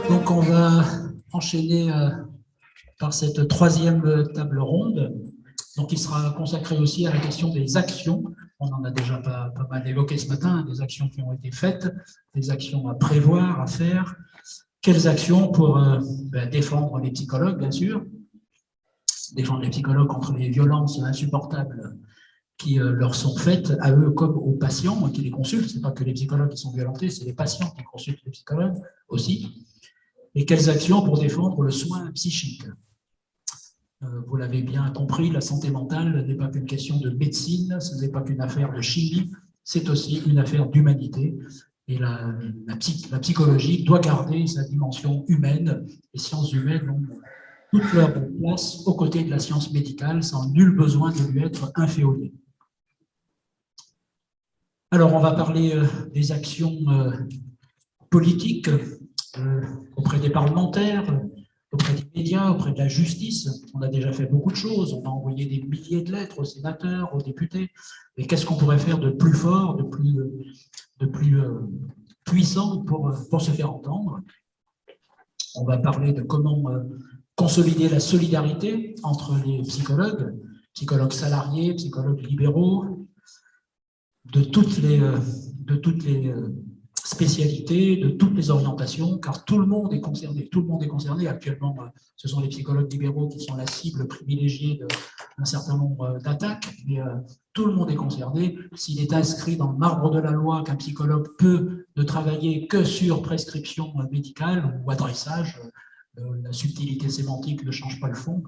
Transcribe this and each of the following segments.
Donc, on va enchaîner par cette troisième table ronde, donc qui sera consacrée aussi à la question des actions. On en a déjà pas mal évoqué ce matin, des actions qui ont été faites, des actions à prévoir, à faire. Quelles actions pour défendre les psychologues, bien sûr, défendre les psychologues contre les violences insupportables qui leur sont faites à eux comme aux patients qui les consultent. Ce n'est pas que les psychologues qui sont violentés, c'est les patients qui consultent les psychologues aussi. Et quelles actions pour défendre le soin psychique. Vous l'avez bien compris, la santé mentale n'est pas qu'une question de médecine, ce n'est pas qu'une affaire de chimie, c'est aussi une affaire d'humanité. Et la psychologie doit garder sa dimension humaine. Les sciences humaines ont toute leur place aux côtés de la science médicale, sans nul besoin de lui être inféodée. Alors, on va parler des actions politiques auprès des parlementaires, auprès des médias, auprès de la justice. On a déjà fait beaucoup de choses. On a envoyé des milliers de lettres aux sénateurs, aux députés. Mais qu'est-ce qu'on pourrait faire de plus fort, de plus puissant pour se faire entendre? On va parler de comment consolider la solidarité entre les psychologues salariés, psychologues libéraux, de toutes les spécialités, de toutes les orientations, car tout le monde est concerné. Tout le monde est concerné. Actuellement, ce sont les psychologues libéraux qui sont la cible privilégiée d'un certain nombre d'attaques, mais tout le monde est concerné. S'il est inscrit dans le marbre de la loi qu'un psychologue peut ne travailler que sur prescription médicale ou adressage, la subtilité sémantique ne change pas le fond,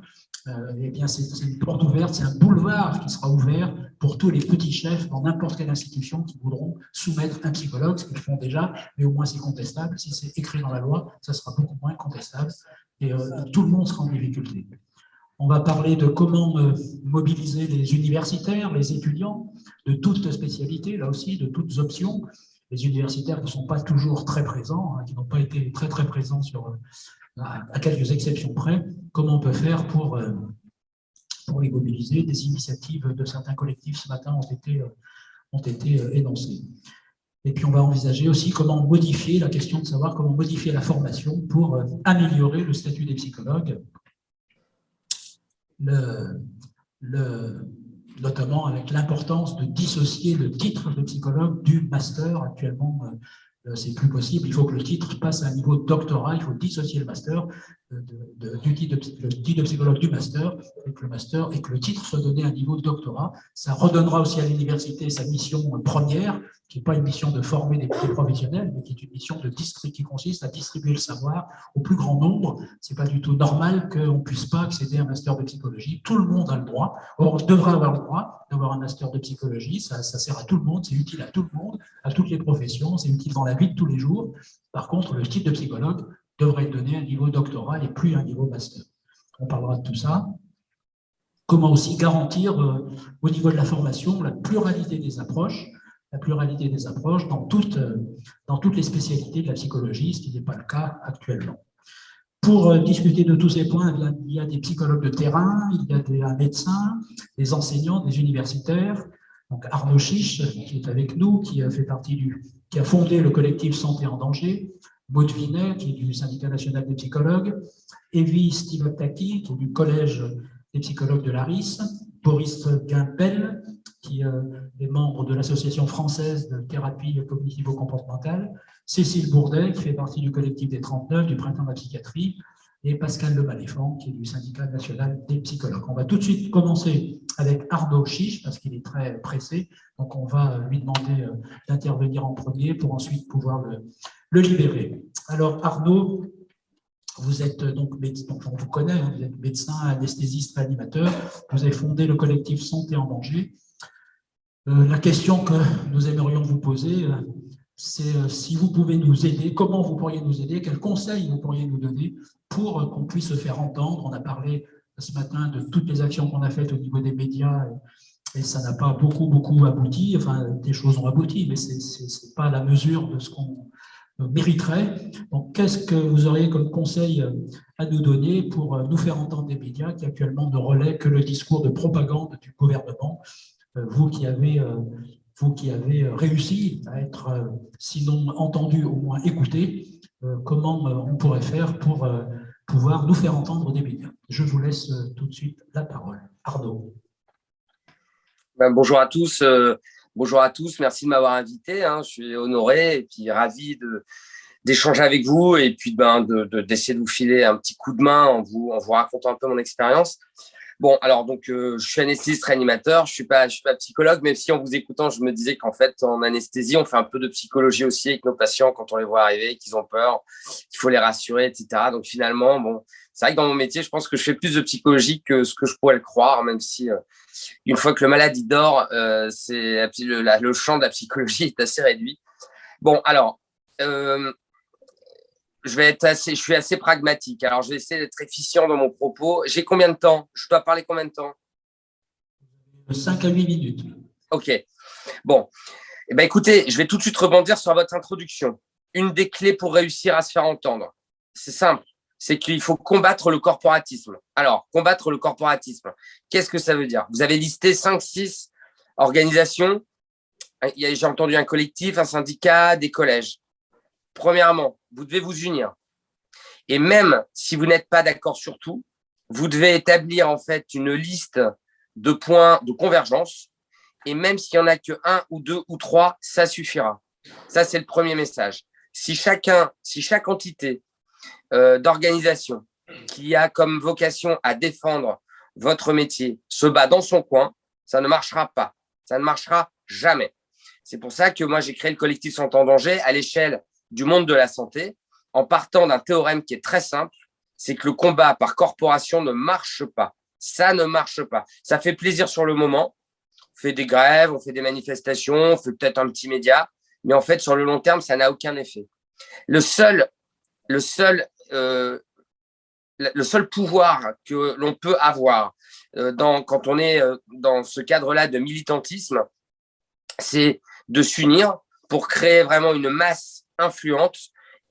eh bien c'est une porte ouverte, c'est un boulevard qui sera ouvert pour tous les petits chefs dans n'importe quelle institution qui voudront soumettre un psychologue, ce qu'ils font déjà, mais au moins c'est contestable. Si c'est écrit dans la loi, ça sera beaucoup moins contestable et tout le monde sera en difficulté. On va parler de comment mobiliser les universitaires, les étudiants de toutes spécialités, là aussi, de toutes options. Les universitaires qui ne sont pas toujours très présents, qui n'ont pas été très très présents à quelques exceptions près, comment on peut faire pour les mobiliser. Des initiatives de certains collectifs ce matin ont été énoncées. Et puis on va envisager aussi comment modifier, la question de savoir comment modifier la formation pour améliorer le statut des psychologues, notamment avec l'importance de dissocier le titre de psychologue du master. Actuellement, c'est plus possible. Il faut que le titre passe à un niveau de doctorat. Il faut dissocier le master du titre de psychologue du master, et que le titre soit donné à un niveau de doctorat. Ça redonnera aussi à l'université sa mission première, qui n'est pas une mission de former des professionnels, mais qui est une mission qui consiste à distribuer le savoir au plus grand nombre. Ce n'est pas du tout normal qu'on ne puisse pas accéder à un master de psychologie. Tout le monde a le droit. Or, on devrait avoir le droit d'avoir un master de psychologie. Ça sert à tout le monde, c'est utile à tout le monde, à toutes les professions, c'est utile dans la vie de tous les jours. Par contre, le titre de psychologue devrait être donné à un niveau doctoral et plus à un niveau master. On parlera de tout ça. Comment aussi garantir au niveau de la formation la pluralité des approches dans toutes les spécialités de la psychologie, ce qui n'est pas le cas actuellement. Pour discuter de tous ces points, il y a des psychologues de terrain, il y a des médecins, des enseignants, des universitaires. Donc Arnaud Chiche, qui est avec nous, qui a fondé le collectif Santé en danger, Maud Vinet, qui est du Syndicat national des psychologues, Evie Stivattaki, qui est du Collège des psychologues de l'ARIS, Boris Guimpel, qui est membre de l'Association française de thérapie cognitivo-comportementale, Cécile Bourdet, qui fait partie du collectif des 39, du Printemps de la psychiatrie, et Pascal Le Maléfant, qui est du Syndicat national des psychologues. On va tout de suite commencer avec Arnaud Chiche, parce qu'il est très pressé, donc on va lui demander d'intervenir en premier pour ensuite pouvoir le libérer. Alors Arnaud, vous êtes donc médecin, on vous connaît, vous êtes médecin, anesthésiste, réanimateur, vous avez fondé le collectif Santé en danger. La question que nous aimerions vous poser, c'est si vous pouvez nous aider, comment vous pourriez nous aider, quels conseils vous pourriez nous donner pour qu'on puisse se faire entendre. On a parlé ce matin de toutes les actions qu'on a faites au niveau des médias et ça n'a pas beaucoup abouti. Enfin, des choses ont abouti, mais ce n'est pas la mesure de ce qu'on mériterait. Donc, qu'est-ce que vous auriez comme conseil à nous donner pour nous faire entendre des médias qui actuellement ne relaient que le discours de propagande du gouvernement, vous qui avez réussi à être, sinon entendu, au moins écouté, comment on pourrait faire pour pouvoir nous faire entendre des médias. Je vous laisse tout de suite la parole. Arnaud. Bonjour à tous. Bonjour à tous. Merci de m'avoir invité. Je suis honoré et puis ravi d'échanger avec vous et puis d'essayer de vous filer un petit coup de main en vous racontant un peu mon expérience. Bon, alors donc je suis anesthésiste réanimateur, je suis pas psychologue, même si en vous écoutant, je me disais qu'en fait en anesthésie, on fait un peu de psychologie aussi avec nos patients quand on les voit arriver, qu'ils ont peur, qu'il faut les rassurer, etc. Donc finalement, bon, c'est vrai que dans mon métier, je pense que je fais plus de psychologie que ce que je pourrais le croire, même si une fois que le malade il dort, c'est le champ de la psychologie est assez réduit. Bon, alors. Je suis assez pragmatique. Alors, je vais essayer d'être efficient dans mon propos. J'ai combien de temps? Je dois parler combien de temps? 5 à 8 minutes. OK. Bon. Eh bien, écoutez, je vais tout de suite rebondir sur votre introduction. Une des clés pour réussir à se faire entendre, c'est simple, c'est qu'il faut combattre le corporatisme. Alors, combattre le corporatisme, qu'est-ce que ça veut dire? Vous avez listé 5, 6 organisations. J'ai entendu un collectif, un syndicat, des collèges. Premièrement, vous devez vous unir. Et même si vous n'êtes pas d'accord sur tout, vous devez établir en fait une liste de points de convergence. Et même s'il n'y en a que 1 ou 2 ou 3, ça suffira. Ça, c'est le premier message. Si chaque entité d'organisation qui a comme vocation à défendre votre métier se bat dans son coin, ça ne marchera pas. Ça ne marchera jamais. C'est pour ça que moi, j'ai créé le collectif Santé en danger à l'échelle du monde de la santé, en partant d'un théorème qui est très simple, c'est que le combat par corporation ne marche pas. Ça ne marche pas. Ça fait plaisir sur le moment, on fait des grèves, on fait des manifestations, on fait peut-être un petit média, mais en fait, sur le long terme, ça n'a aucun effet. Le seul pouvoir que l'on peut avoir quand on est dans ce cadre-là de militantisme, c'est de s'unir pour créer vraiment une masse influente.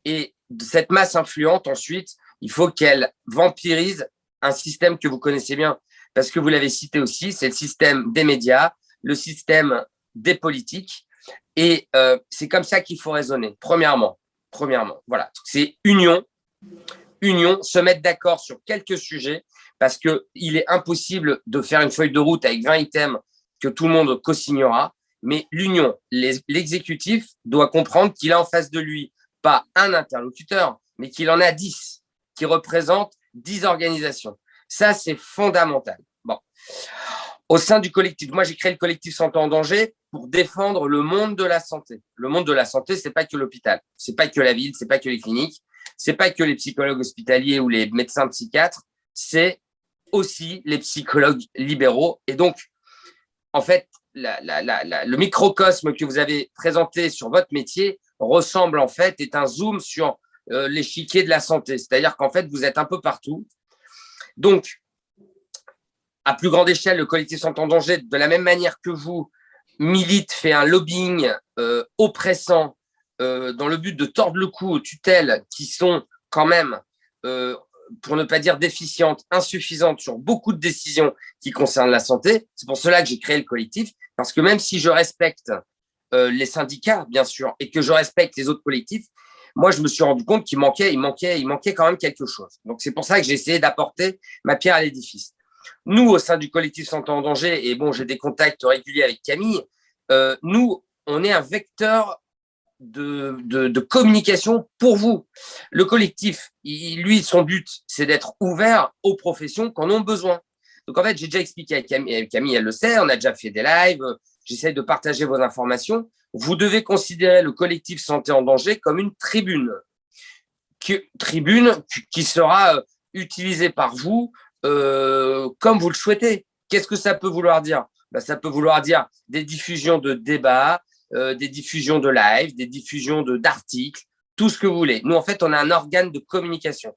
Et cette masse influente, ensuite, il faut qu'elle vampirise un système que vous connaissez bien, parce que vous l'avez cité aussi, c'est le système des médias, le système des politiques. Et c'est comme ça qu'il faut raisonner, premièrement. Voilà, c'est union, se mettre d'accord sur quelques sujets, parce qu'il est impossible de faire une feuille de route avec 20 items que tout le monde co-signera. Mais l'union, l'exécutif doit comprendre qu'il a en face de lui pas un interlocuteur, mais qu'il en a 10, qui représentent 10 organisations. Ça, c'est fondamental. Bon. Au sein du collectif, moi, j'ai créé le collectif Santé en danger pour défendre le monde de la santé. Le monde de la santé, c'est pas que l'hôpital, c'est pas que la ville, c'est pas que les cliniques, c'est pas que les psychologues hospitaliers ou les médecins psychiatres, c'est aussi les psychologues libéraux. Et donc, en fait, le microcosme que vous avez présenté sur votre métier ressemble en fait, est un zoom sur l'échiquier de la santé. C'est-à-dire qu'en fait, vous êtes un peu partout. Donc, à plus grande échelle, le collectif Santé en danger, de la même manière que vous, milite, fait un lobbying oppressant dans le but de tordre le cou aux tutelles qui sont quand même, pour ne pas dire déficientes, insuffisantes sur beaucoup de décisions qui concernent la santé. C'est pour cela que j'ai créé le collectif, parce que même si je respecte les syndicats, bien sûr, et que je respecte les autres collectifs, moi, je me suis rendu compte qu'il manquait quand même quelque chose. Donc, c'est pour ça que j'ai essayé d'apporter ma pierre à l'édifice. Nous, au sein du collectif Santé en danger, et bon, j'ai des contacts réguliers avec Camille, nous, on est un vecteur de communication pour vous. Le collectif, lui, son but, c'est d'être ouvert aux professions qui en ont besoin. Donc, en fait, j'ai déjà expliqué à Camille, elle le sait, on a déjà fait des lives, j'essaie de partager vos informations. Vous devez considérer le collectif Santé en danger comme une tribune qui sera utilisée par vous comme vous le souhaitez. Qu'est-ce que ça peut vouloir dire? Ça peut vouloir dire des diffusions de débats, des diffusions de live, des diffusions d'articles, tout ce que vous voulez. Nous, en fait, on a un organe de communication.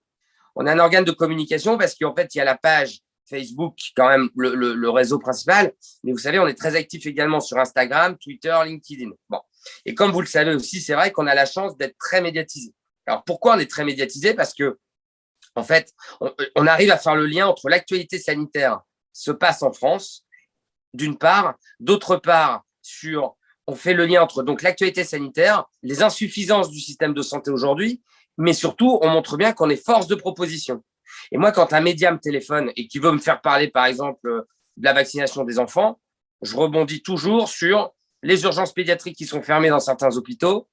On a un organe de communication parce qu'en fait, il y a la page Facebook, quand même le réseau principal. Mais vous savez, on est très actif également sur Instagram, Twitter, LinkedIn. Bon. Et comme vous le savez aussi, c'est vrai qu'on a la chance d'être très médiatisé. Alors, pourquoi on est très médiatisé? Parce que, en fait, on arrive à faire le lien entre l'actualité sanitaire qui se passe en France, d'une part, d'autre part, sur on fait le lien entre donc l'actualité sanitaire, les insuffisances du système de santé aujourd'hui, mais surtout, on montre bien qu'on est force de proposition. Et moi, quand un média me téléphone et qui veut me faire parler, par exemple, de la vaccination des enfants, je rebondis toujours sur les urgences pédiatriques qui sont fermées dans certains hôpitaux,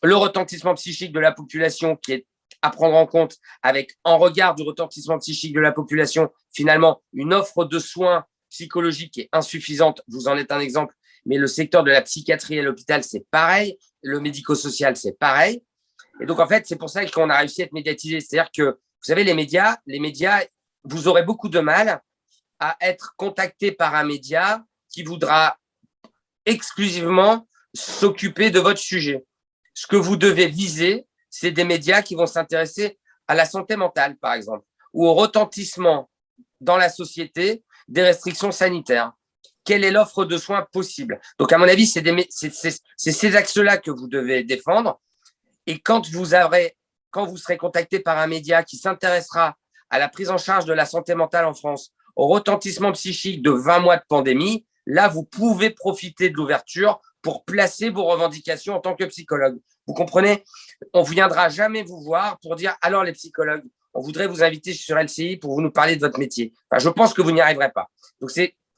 le retentissement psychique de la population qui est à prendre en compte avec, en regard du retentissement psychique de la population, finalement, une offre de soins psychologiques qui est insuffisante. Vous en êtes un exemple, mais le secteur de la psychiatrie à l'hôpital, c'est pareil. Le médico-social, c'est pareil. Et donc, en fait, c'est pour ça qu'on a réussi à être médiatisé. C'est-à-dire que, vous savez, les médias, vous aurez beaucoup de mal à être contacté par un média qui voudra exclusivement s'occuper de votre sujet. Ce que vous devez viser, c'est des médias qui vont s'intéresser à la santé mentale, par exemple, ou au retentissement dans la société des restrictions sanitaires. Quelle est l'offre de soins possible? Donc, à mon avis, c'est ces axes-là que vous devez défendre. Et quand vous serez contacté par un média qui s'intéressera à la prise en charge de la santé mentale en France, au retentissement psychique de 20 mois de pandémie, là, vous pouvez profiter de l'ouverture pour placer vos revendications en tant que psychologue. Vous comprenez? On ne viendra jamais vous voir pour dire « Alors les psychologues, on voudrait vous inviter sur LCI pour vous nous parler de votre métier. » Enfin, je pense que vous n'y arriverez pas. Donc,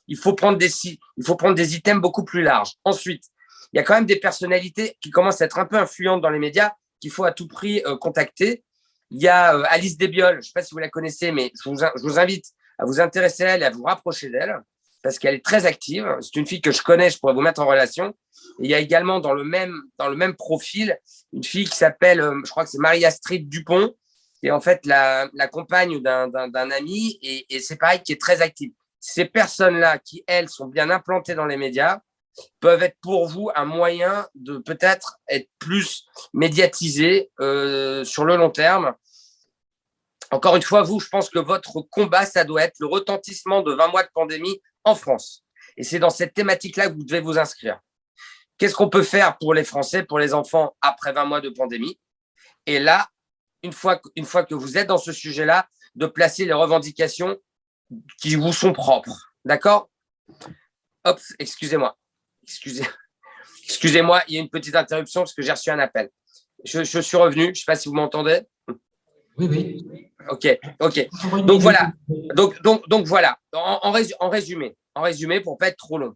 il faut prendre des items beaucoup plus larges. Ensuite, il y a quand même des personnalités qui commencent à être un peu influentes dans les médias qu'il faut à tout prix contacter. Il y a Alice Desbioles, je ne sais pas si vous la connaissez, mais je vous invite à vous intéresser à elle et à vous rapprocher d'elle parce qu'elle est très active. C'est une fille que je connais, je pourrais vous mettre en relation. Et il y a également dans le même profil une fille qui s'appelle, je crois que c'est Marie-Astrid Dupont, qui est en fait la compagne d'un ami et c'est pareil, qui est très active. Ces personnes-là qui, elles, sont bien implantées dans les médias peuvent être pour vous un moyen de peut-être être plus médiatisé sur le long terme. Encore une fois, vous, je pense que votre combat, ça doit être le retentissement de 20 mois de pandémie en France. Et c'est dans cette thématique-là que vous devez vous inscrire. Qu'est-ce qu'on peut faire pour les Français, pour les enfants, après 20 mois de pandémie? Et là, une fois que vous êtes dans ce sujet-là, de placer les revendications qui vous sont propres. D'accord? Hop, excusez-moi, il y a une petite interruption parce que j'ai reçu un appel. Je suis revenu, je ne sais pas si vous m'entendez. Oui, oui. Ok. Donc voilà. Donc voilà. En résumé, pour ne pas être trop long.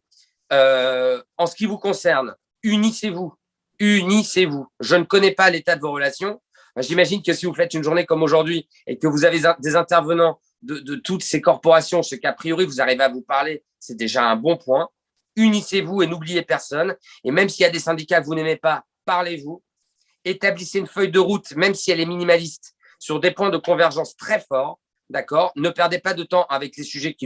En ce qui vous concerne, unissez-vous. Je ne connais pas l'état de vos relations. J'imagine que si vous faites une journée comme aujourd'hui et que vous avez des intervenants de toutes ces corporations, ce qu'a priori vous arrivez à vous parler, c'est déjà un bon point. Unissez-vous et n'oubliez personne. Et même s'il y a des syndicats que vous n'aimez pas, parlez-vous. Établissez une feuille de route, même si elle est minimaliste, sur des points de convergence très forts. D'accord? Ne perdez pas de temps avec les sujets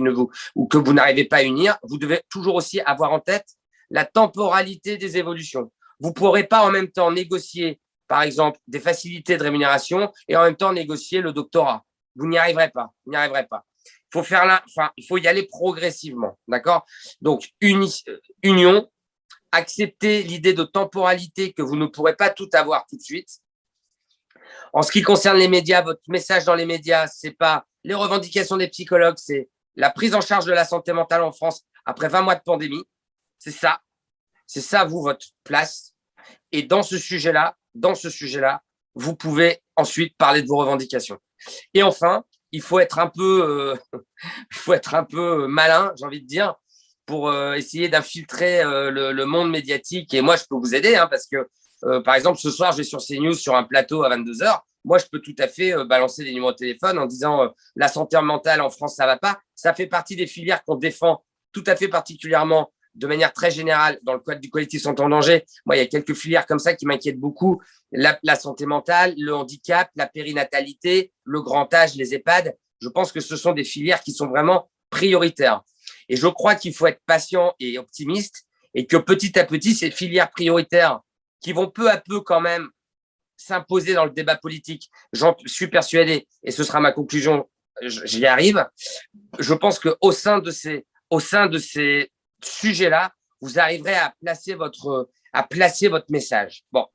ou que vous n'arrivez pas à unir. Vous devez toujours aussi avoir en tête la temporalité des évolutions. Vous ne pourrez pas en même temps négocier, par exemple, des facilités de rémunération et en même temps négocier le doctorat. Vous n'y arriverez pas. Il faut y aller progressivement. D'accord? Donc, union, acceptez l'idée de temporalité que vous ne pourrez pas tout avoir tout de suite. En ce qui concerne les médias, votre message dans les médias, ce n'est pas les revendications des psychologues, c'est la prise en charge de la santé mentale en France après 20 mois de pandémie. C'est ça, vous, votre place. Et dans ce sujet-là, vous pouvez ensuite parler de vos revendications. Et enfin, il faut être un peu malin, j'ai envie de dire, pour essayer d'infiltrer le monde médiatique. Et moi, je peux vous aider, parce que, par exemple, ce soir, je vais sur CNews sur un plateau à 22h. Moi, je peux tout à fait balancer des numéros de téléphone en disant la santé mentale en France, ça ne va pas. Ça fait partie des filières qu'on défend tout à fait particulièrement de manière très générale dans le cadre du collectif Santé en danger. Moi, il y a quelques filières comme ça qui m'inquiètent beaucoup. La santé mentale, le handicap, la périnatalité, le grand âge, les EHPAD. Je pense que ce sont des filières qui sont vraiment prioritaires. Et je crois qu'il faut être patient et optimiste et que petit à petit, ces filières prioritaires qui vont peu à peu quand même s'imposer dans le débat politique, j'en suis persuadé, et ce sera ma conclusion, j'y arrive. Je pense qu'au sein de ces sujets-là, vous arriverez à placer votre message. Bon.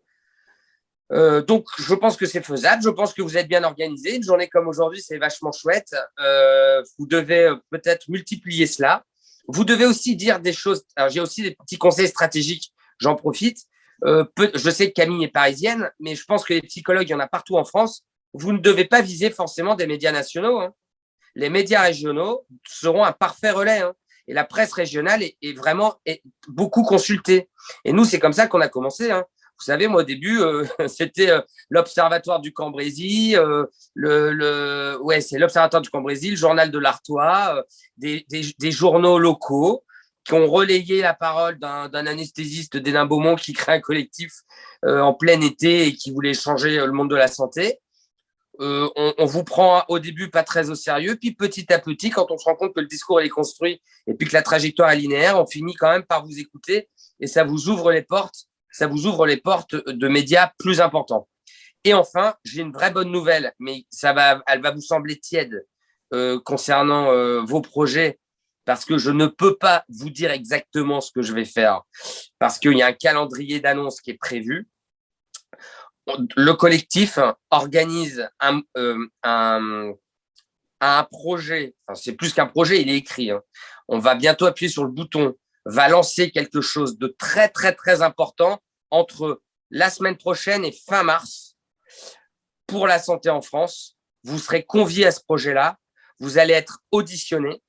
Donc, je pense que c'est faisable. Je pense que vous êtes bien organisé. Une journée comme aujourd'hui, c'est vachement chouette. Vous devez peut-être multiplier cela. Vous devez aussi dire des choses. Alors, j'ai aussi des petits conseils stratégiques j'en profite. Je sais que Camille est parisienne, mais je pense que les psychologues, il y en a partout en France. Vous ne devez pas viser forcément des médias nationaux, hein. Les médias régionaux seront un parfait relais, hein. Et la presse régionale est vraiment beaucoup consultée. Et nous, c'est comme ça qu'on a commencé, hein. Vous savez, moi, au début, c'était l'Observatoire du Cambrésis, c'est l'Observatoire du Cambrésis, le Journal de l'Artois, des journaux locaux qui ont relayé la parole d'un anesthésiste d'Hénin-Beaumont qui crée un collectif en plein été et qui voulait changer le monde de la santé. On vous prend au début pas très au sérieux, puis petit à petit, quand on se rend compte que le discours est construit et puis que la trajectoire est linéaire, on finit quand même par vous écouter et ça vous ouvre les portes de médias plus importants. Et enfin, j'ai une vraie bonne nouvelle, mais elle va vous sembler tiède concernant vos projets, parce que je ne peux pas vous dire exactement ce que je vais faire, parce qu'il y a un calendrier d'annonces qui est prévu. Le collectif organise un projet, enfin, c'est plus qu'un projet, il est écrit, hein. On va bientôt appuyer sur le bouton, va lancer quelque chose de très, très, très important entre la semaine prochaine et fin mars pour la santé en France. Vous serez conviés à ce projet-là, vous allez être auditionnés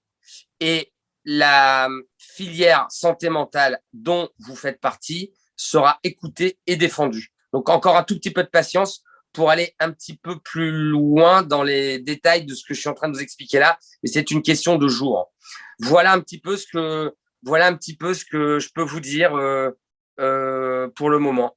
et la filière santé mentale dont vous faites partie sera écoutée et défendue. Donc, encore un tout petit peu de patience pour aller un petit peu plus loin dans les détails de ce que je suis en train de vous expliquer là. Et c'est une question de jours. Voilà un petit peu ce que je peux vous dire pour le moment.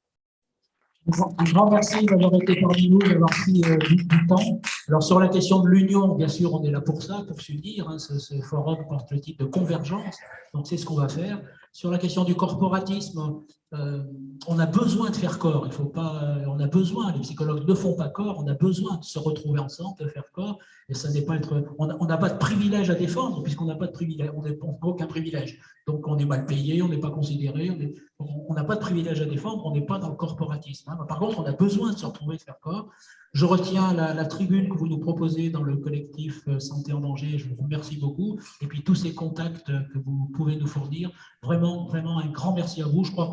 Un grand merci d'avoir été parmi nous, d'avoir pris du temps. Alors, sur la question de l'union, bien sûr, on est là pour ça, pour s'unir, hein. Ce forum porte le titre de convergence, donc c'est ce qu'on va faire. Sur la question du corporatisme, on a besoin de faire corps. Il faut pas, on a besoin, les psychologues ne font pas corps, on a besoin de se retrouver ensemble, de faire corps, et ça n'est pas on n'a pas de privilège à défendre, puisqu'on n'a pas de privilège, on n'a aucun privilège. Donc, on est mal payé, on n'est pas considéré, on n'a pas de privilège à défendre, on n'est pas dans le corporatisme, hein. Par contre, on a besoin de se retrouver, de faire corps. Je retiens la tribune que vous nous proposez dans le collectif Santé en danger. Je vous remercie beaucoup. Et puis, tous ces contacts que vous pouvez nous fournir. Vraiment, vraiment, un grand merci à vous. Je crois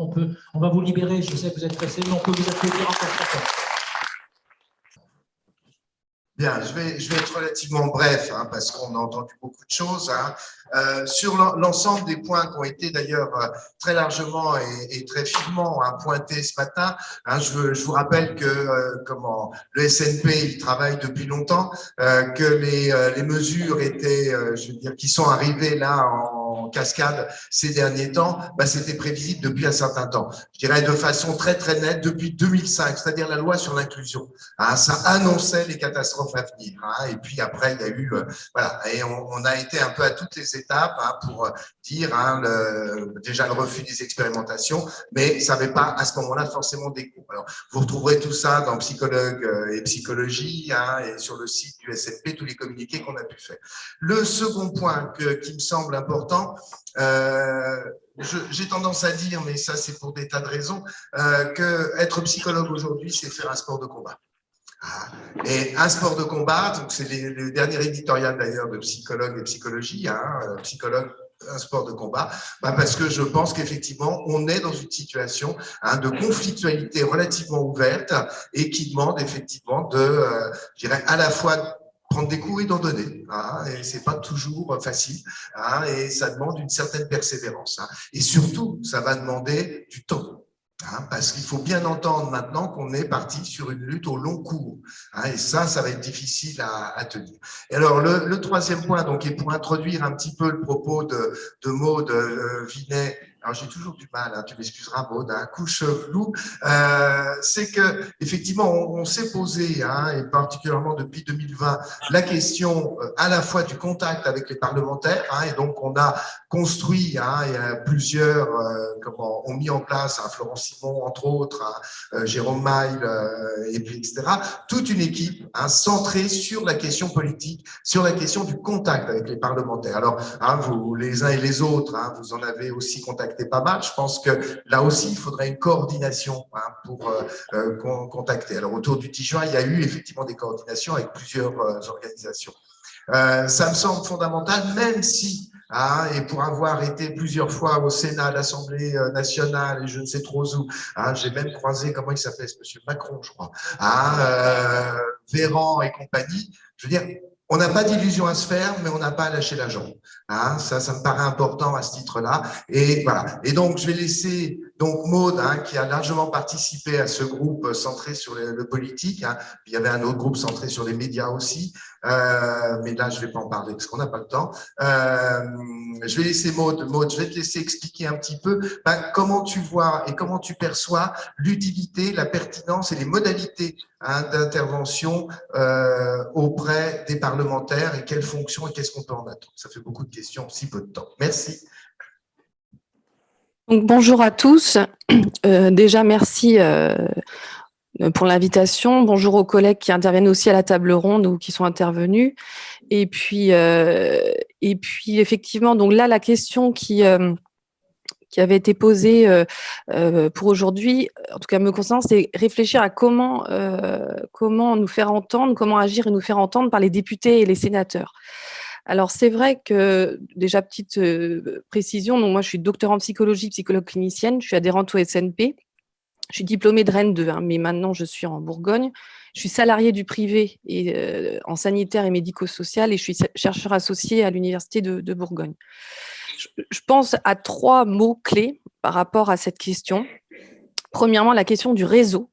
on va vous libérer. Je sais que vous êtes pressés, mais on peut vous applaudir encore très fort. Bien, je vais être relativement bref, hein, parce qu'on a entendu beaucoup de choses, hein. Sur l'ensemble des points qui ont été d'ailleurs très largement et très finement, hein, pointés ce matin, hein, je vous rappelle que le SNP il travaille depuis longtemps, que les mesures étaient, je veux dire, qui sont arrivées là en cascade ces derniers temps, c'était prévisible depuis un certain temps. Je dirais de façon très très nette depuis 2005, c'est-à-dire la loi sur l'inclusion, hein, ça annonçait les catastrophes à venir, hein, et puis après il y a eu voilà, et on a été un peu à toutes les étapes, hein, pour dire, hein, déjà le refus des expérimentations, mais ça n'avait pas à ce moment-là forcément d'écho. Alors vous retrouverez tout ça dans Psychologue et Psychologie, hein, et sur le site du SNP tous les communiqués qu'on a pu faire. Le second point qui me semble important, j'ai tendance à dire, mais ça c'est pour des tas de raisons, que être psychologue aujourd'hui, c'est faire un sport de combat. Et un sport de combat, donc c'est le dernier éditorial d'ailleurs de Psychologue et Psychologie, hein, Psychologue, un sport de combat, parce que je pense qu'effectivement, on est dans une situation, hein, de conflictualité relativement ouverte et qui demande effectivement je dirais, à la fois prendre des coups et d'en donner, hein, et c'est pas toujours facile, hein, et ça demande une certaine persévérance, hein, et surtout, ça va demander du temps. Hein, parce qu'il faut bien entendre maintenant qu'on est parti sur une lutte au long cours, hein, et ça va être difficile à tenir. Et alors, le troisième point, donc, est pour introduire un petit peu le propos de Maude Vinet. Alors, j'ai toujours du mal, hein, tu m'excuseras, Maude, hein, couche flou, c'est que effectivement, on s'est posé, hein, et particulièrement depuis 2020, la question à la fois du contact avec les parlementaires, hein, et donc on a construit, hein, il y a plusieurs ont mis en place, hein, Florent Simon, entre autres, hein, Jérôme Maille, et puis etc., toute une équipe, hein, centrée sur la question politique, sur la question du contact avec les parlementaires. Alors, hein, vous, les uns et les autres, hein, vous en avez aussi contacté pas mal. Je pense que là aussi, il faudrait une coordination, hein, pour contacter. Alors, autour du 10 juin, il y a eu effectivement des coordinations avec plusieurs organisations. Ça me semble fondamental, même si hein, et pour avoir été plusieurs fois au Sénat, à l'Assemblée nationale, et je ne sais trop où, hein, j'ai même croisé, comment il s'appelle, ce monsieur Macron, je crois, hein, Véran et compagnie. Je veux dire, on n'a pas d'illusion à se faire, mais on n'a pas à lâcher la jambe. Hein, ça me paraît important à ce titre-là. Et voilà. Et donc, je vais laisser donc Maud, hein, qui a largement participé à ce groupe centré sur le politique. Hein. Il y avait un autre groupe centré sur les médias aussi. Mais là, je ne vais pas en parler parce qu'on n'a pas le temps. Je vais laisser Maud. Maud, je vais te laisser expliquer un petit peu comment tu vois et comment tu perçois l'utilité, la pertinence et les modalités, hein, d'intervention auprès des parlementaires et quelles fonctions et qu'est-ce qu'on peut en attendre. Ça fait beaucoup de questions en si peu de temps. Merci. Donc, bonjour à tous. Déjà, merci pour l'invitation. Bonjour aux collègues qui interviennent aussi à la table ronde ou qui sont intervenus. Et puis effectivement, donc là, la question qui avait été posée pour aujourd'hui, en tout cas me concernant, c'est réfléchir à comment nous faire entendre, comment agir et nous faire entendre par les députés et les sénateurs. Alors, c'est vrai que, déjà, petite précision, donc moi, je suis docteur en psychologie, psychologue clinicienne, je suis adhérente au SNP, je suis diplômée de Rennes 2, hein, mais maintenant, je suis en Bourgogne. Je suis salariée du privé et, en sanitaire et médico-social et je suis chercheur associé à l'Université de Bourgogne. Je pense à 3 mots-clés par rapport à cette question. Premièrement, la question du réseau.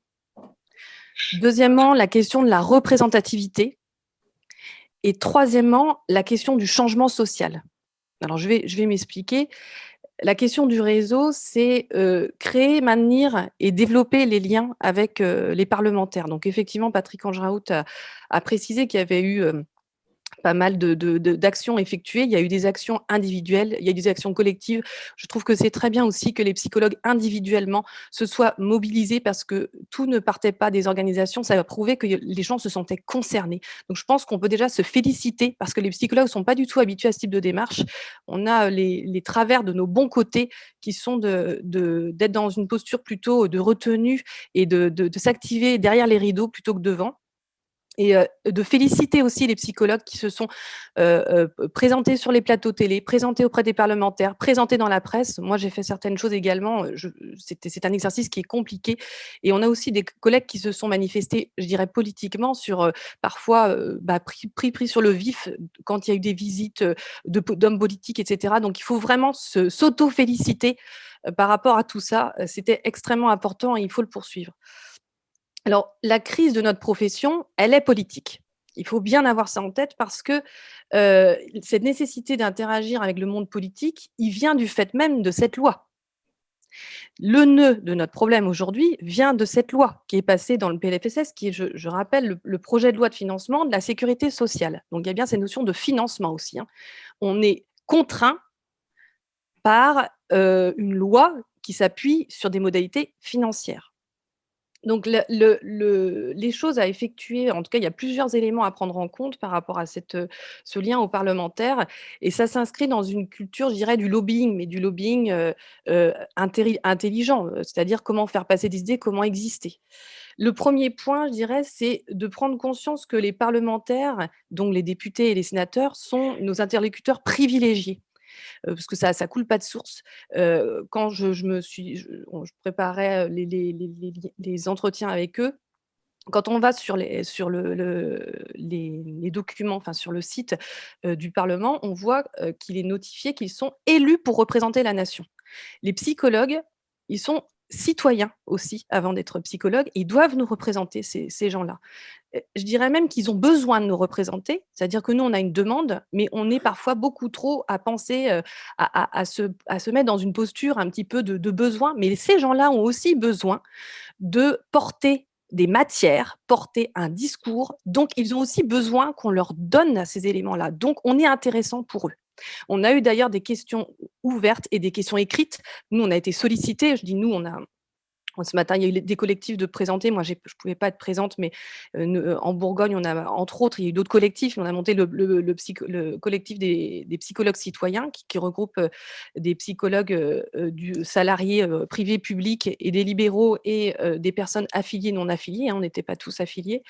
Deuxièmement, la question de la représentativité. Et troisièmement, la question du changement social. Alors, je vais m'expliquer. La question du réseau, c'est créer, maintenir et développer les liens avec les parlementaires. Donc, effectivement, Patrick Anjeraout a précisé qu'il y avait eu pas mal d'actions effectuées. Il y a eu des actions individuelles, il y a eu des actions collectives. Je trouve que c'est très bien aussi que les psychologues individuellement se soient mobilisés parce que tout ne partait pas des organisations. Ça a prouvé que les gens se sentaient concernés. Donc, je pense qu'on peut déjà se féliciter parce que les psychologues ne sont pas du tout habitués à ce type de démarche. On a les travers de nos bons côtés qui sont d'être dans une posture plutôt de retenue et de s'activer derrière les rideaux plutôt que devant. Et de féliciter aussi les psychologues qui se sont présentés sur les plateaux télé, présentés auprès des parlementaires, présentés dans la presse. Moi, j'ai fait certaines choses également. C'est un exercice qui est compliqué. Et on a aussi des collègues qui se sont manifestés, je dirais, politiquement sur parfois pris sur le vif quand il y a eu des visites d'hommes politiques, etc. Donc, il faut vraiment s'auto-féliciter par rapport à tout ça. C'était extrêmement important et il faut le poursuivre. Alors, la crise de notre profession, elle est politique. Il faut bien avoir ça en tête parce que cette nécessité d'interagir avec le monde politique, il vient du fait même de cette loi. Le nœud de notre problème aujourd'hui vient de cette loi qui est passée dans le PLFSS, qui est, je rappelle, le projet de loi de financement de la sécurité sociale. Donc, il y a bien cette notion de financement aussi, hein. On est contraint par une loi qui s'appuie sur des modalités financières. Donc, les choses à effectuer, en tout cas, il y a plusieurs éléments à prendre en compte par rapport à ce lien aux parlementaires. Et ça s'inscrit dans une culture, je dirais, du lobbying, mais du lobbying intelligent, c'est-à-dire comment faire passer des idées, comment exister. Le premier point, je dirais, c'est de prendre conscience que les parlementaires, donc les députés et les sénateurs, sont nos interlocuteurs privilégiés. Parce que ça coule pas de source. Quand je préparais les entretiens avec eux, quand on va sur les documents, enfin sur le site du Parlement, on voit qu'il est notifié qu'ils sont élus pour représenter la nation. Les psychologues, ils sont citoyens aussi avant d'être psychologues, ils doivent nous représenter, ces gens-là. Je dirais même qu'ils ont besoin de nous représenter, c'est-à-dire que nous, on a une demande, mais on est parfois beaucoup trop à penser à se mettre dans une posture un petit peu de besoin, mais ces gens-là ont aussi besoin de porter des matières, porter un discours, donc ils ont aussi besoin qu'on leur donne ces éléments-là, donc on est intéressant pour eux. On a eu d'ailleurs des questions ouvertes et des questions écrites. Nous, on a été sollicités, je dis nous, Ce matin, il y a eu des collectifs de présentés. Moi, je ne pouvais pas être présente, mais en Bourgogne, on a, entre autres, il y a eu d'autres collectifs. On a monté le collectif des psychologues citoyens qui regroupe des psychologues salariés privés, publics et des libéraux et des personnes affiliées, non affiliées. On n'était pas tous affiliés.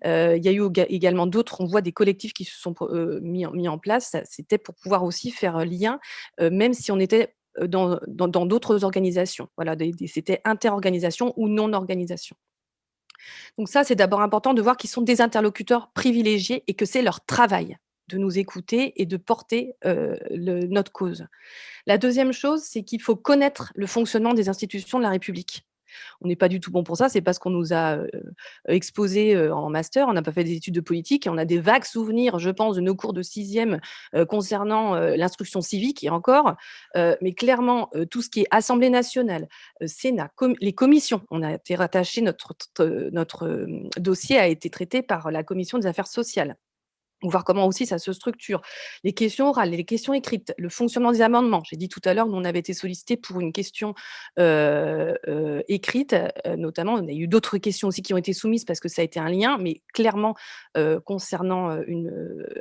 Il y a eu également d'autres, on voit des collectifs qui se sont mis en place. C'était pour pouvoir aussi faire lien, même si on était dans d'autres organisations. Voilà, c'était interorganisation ou non-organisation. Donc ça, c'est d'abord important de voir qu'ils sont des interlocuteurs privilégiés et que c'est leur travail de nous écouter et de porter notre cause. La deuxième chose, c'est qu'il faut connaître le fonctionnement des institutions de la République. On n'est pas du tout bon pour ça, c'est parce qu'on nous a exposé en master, on n'a pas fait des études de politique et on a des vagues souvenirs, je pense, de nos cours de 6e concernant l'instruction civique et encore. Mais clairement, tout ce qui est Assemblée nationale, Sénat, les commissions, on a été rattaché, notre dossier a été traité par la commission des affaires sociales. Voir comment aussi ça se structure. Les questions orales, les questions écrites, le fonctionnement des amendements. J'ai dit tout à l'heure, nous, on avait été sollicité pour une question écrite, notamment. On a eu d'autres questions aussi qui ont été soumises parce que ça a été un lien, mais clairement concernant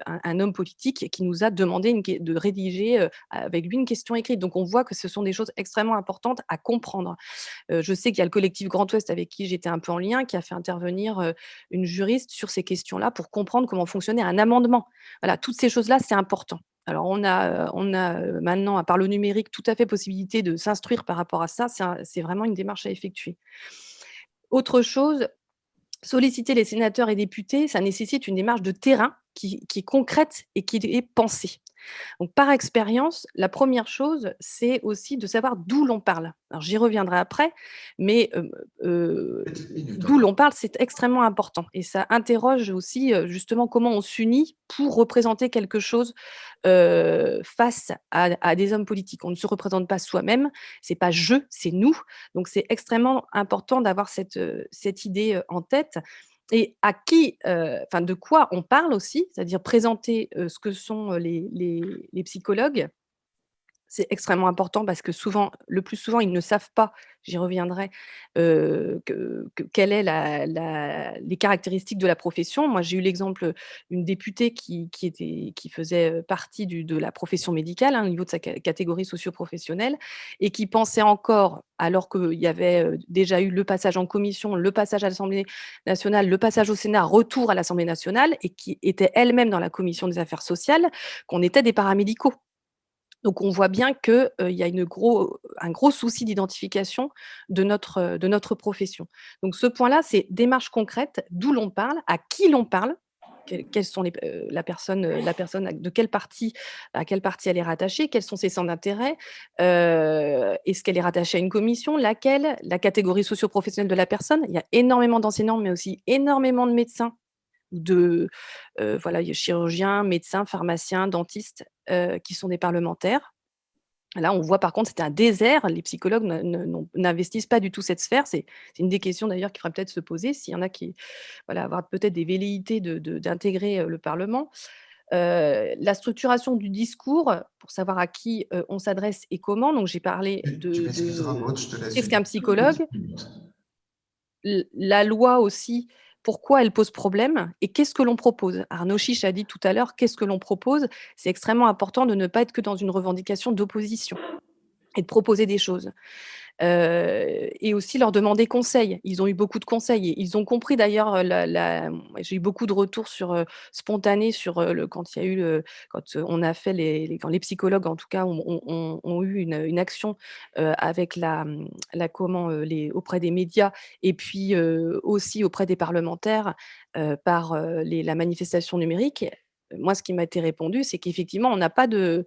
un homme politique qui nous a demandé de rédiger avec lui une question écrite. Donc, on voit que ce sont des choses extrêmement importantes à comprendre. Je sais qu'il y a le collectif Grand Ouest avec qui j'étais un peu en lien, qui a fait intervenir une juriste sur ces questions-là pour comprendre comment fonctionnait un amendement. Voilà, toutes ces choses-là, c'est important. Alors, on a maintenant, par le numérique, tout à fait possibilité de s'instruire par rapport à ça. C'est vraiment une démarche à effectuer. Autre chose, solliciter les sénateurs et députés, ça nécessite une démarche de terrain qui est concrète et qui est pensée. Donc, par expérience, la première chose, c'est aussi de savoir d'où l'on parle. Alors, j'y reviendrai après, mais Petite minute d'où encore. l'on parle, c'est extrêmement important. Et ça interroge aussi justement comment on s'unit pour représenter quelque chose face à des hommes politiques. On ne se représente pas soi-même, c'est pas je, c'est nous. Donc, c'est extrêmement important d'avoir cette idée en tête. Et à qui, enfin, de quoi on parle aussi, c'est-à-dire présenter ce que sont les psychologues. C'est extrêmement important parce que souvent, le plus souvent, ils ne savent pas, j'y reviendrai, quelle est les caractéristiques de la profession. Moi, j'ai eu l'exemple, une députée qui faisait partie de la profession médicale, hein, au niveau de sa catégorie socio-professionnelle et qui pensait encore, alors qu'il y avait déjà eu le passage en commission, le passage à l'Assemblée nationale, le passage au Sénat, retour à l'Assemblée nationale et qui était elle-même dans la commission des affaires sociales, qu'on était des paramédicaux. Donc, on voit bien qu'il y a un gros souci d'identification de notre profession. Donc, ce point-là, c'est démarche concrète, d'où l'on parle, à qui l'on parle, quelles sont la personne de quelle partie, à quelle partie elle est rattachée, quels sont ses centres d'intérêt, est-ce qu'elle est rattachée à une commission, laquelle, la catégorie socio-professionnelle de la personne. Il y a énormément d'enseignants, mais aussi énormément de médecins voilà, il y a chirurgiens, médecins, pharmaciens, dentistes, qui sont des parlementaires. Là, on voit par contre, c'est un désert. Les psychologues n'investissent pas du tout cette sphère. C'est une des questions d'ailleurs qu'il faudrait peut-être se poser s'il y en a qui, voilà, avoir peut-être des velléités d'intégrer le Parlement. La structuration du discours pour savoir à qui on s'adresse et comment. Donc, j'ai parlé Tu m'excuseras, Maud, je te laisse qu'est-ce une qu'un psychologue. petite minute. La loi aussi, pourquoi elle pose problème et qu'est-ce que l'on propose? Arnaud Chiche a dit tout à l'heure, qu'est-ce que l'on propose? C'est extrêmement important de ne pas être que dans une revendication d'opposition et de proposer des choses. Et aussi leur demander conseil. Ils ont eu beaucoup de conseils et ils ont compris d'ailleurs j'ai eu beaucoup de retours spontanés sur quand il y a eu quand on a fait quand les psychologues en tout cas ont eu une action avec auprès des médias et puis aussi auprès des parlementaires par la manifestation numérique. Moi, ce qui m'a été répondu, c'est qu'effectivement, on n'a pas de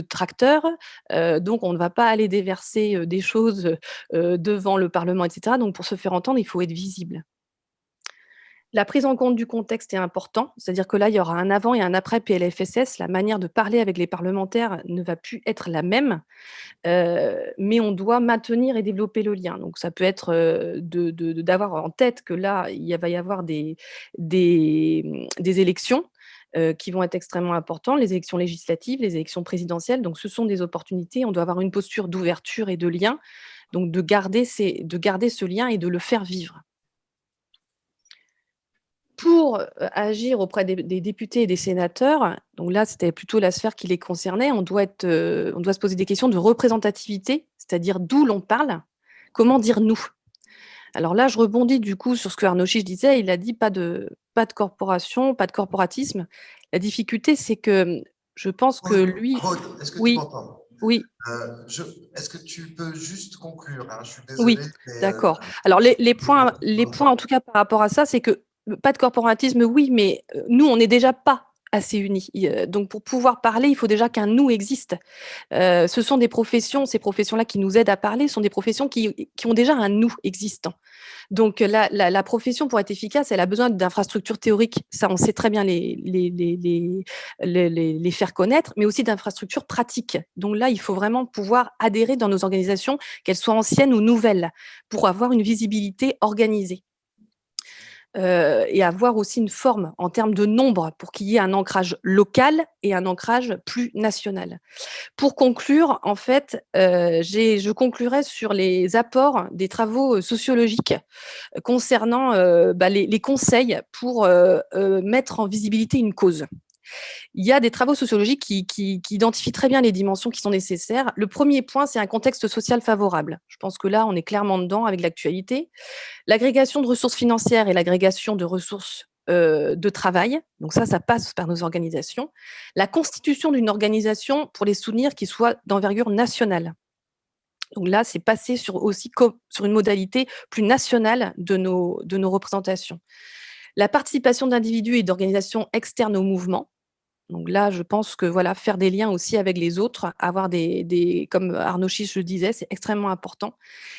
tracteur, donc on ne va pas aller déverser des choses devant le Parlement, et cetera. Donc pour se faire entendre, il faut être visible. La prise en compte du contexte est important, c'est-à-dire que là, il y aura un avant et un après PLFSS. La manière de parler avec les parlementaires ne va plus être la même, mais on doit maintenir et développer le lien. Donc ça peut être d'avoir en tête que là, va y avoir des élections qui vont être extrêmement importantes, les élections législatives, les élections présidentielles. Donc ce sont des opportunités. On doit avoir une posture d'ouverture et de lien Donc, de garder ce lien et de le faire vivre. Pour agir auprès des députés et des sénateurs, donc là, c'était plutôt la sphère qui les concernait, on doit se poser des questions de représentativité, c'est-à-dire d'où l'on parle, comment dire « nous ». Alors là, je rebondis du coup sur ce que Arnaud Chiche disait, il a dit pas de corporation, pas de corporatisme. La difficulté, c'est que je pense que lui… Aude, est-ce que tu Oui, m'entends? oui, Est-ce que tu peux juste conclure, hein? Je suis oui, désolé, mais d'accord. Alors les points en tout cas par rapport à ça, c'est que pas de corporatisme, oui, mais nous, on n'est déjà pas assez unis. Donc pour pouvoir parler, il faut déjà qu'un nous existe. Ce sont des professions, ces professions-là qui nous aident à parler, sont des professions qui ont déjà un nous existant. Donc la profession, pour être efficace, elle a besoin d'infrastructures théoriques. Ça, on sait très bien les faire connaître, mais aussi d'infrastructures pratiques. Donc là, il faut vraiment pouvoir adhérer dans nos organisations, qu'elles soient anciennes ou nouvelles, pour avoir une visibilité organisée. Et avoir aussi une forme en termes de nombre pour qu'il y ait un ancrage local et un ancrage plus national. Pour conclure, en fait, je conclurai sur les apports des travaux sociologiques concernant les conseils pour mettre en visibilité une cause. Il y a des travaux sociologiques qui identifient très bien les dimensions qui sont nécessaires. Le premier point, c'est un contexte social favorable. Je pense que là, on est clairement dedans avec l'actualité. L'agrégation de ressources financières et l'agrégation de ressources de travail. Donc ça passe par nos organisations. La constitution d'une organisation pour les soutenir qui soit d'envergure nationale. Donc là, c'est passé sur une modalité plus nationale de nos représentations. La participation d'individus et d'organisations externes au mouvement. Donc là, je pense que voilà, faire des liens aussi avec les autres, avoir comme Arnaud Chiche le disait, c'est extrêmement important.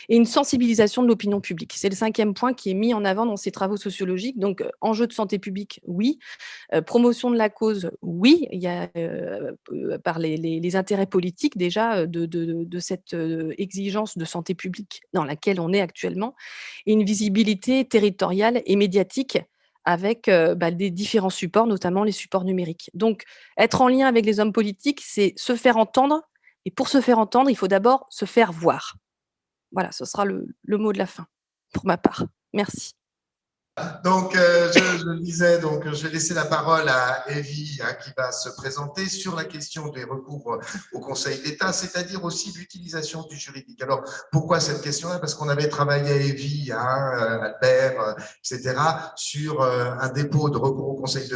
Et une sensibilisation de l'opinion publique. C'est le 5e point qui est mis en avant dans ces travaux sociologiques. Donc, enjeu de santé publique, oui. Promotion de la cause, oui. Il y a par les intérêts politiques déjà de cette exigence de santé publique dans laquelle on est actuellement. Et une visibilité territoriale et médiatique avec des différents supports, notamment les supports numériques. Donc, être en lien avec les hommes politiques, c'est se faire entendre. Et pour se faire entendre, il faut d'abord se faire voir. Voilà, ce sera le mot de la fin, pour ma part. Merci. donc, je le disais, donc je vais laisser la parole à Evie qui va se présenter sur la question des recours au Conseil d'État, c'est-à-dire aussi l'utilisation du juridique. Alors, pourquoi cette question-là? Parce qu'on avait travaillé à Evie, Albert, etc., sur un dépôt de recours au Conseil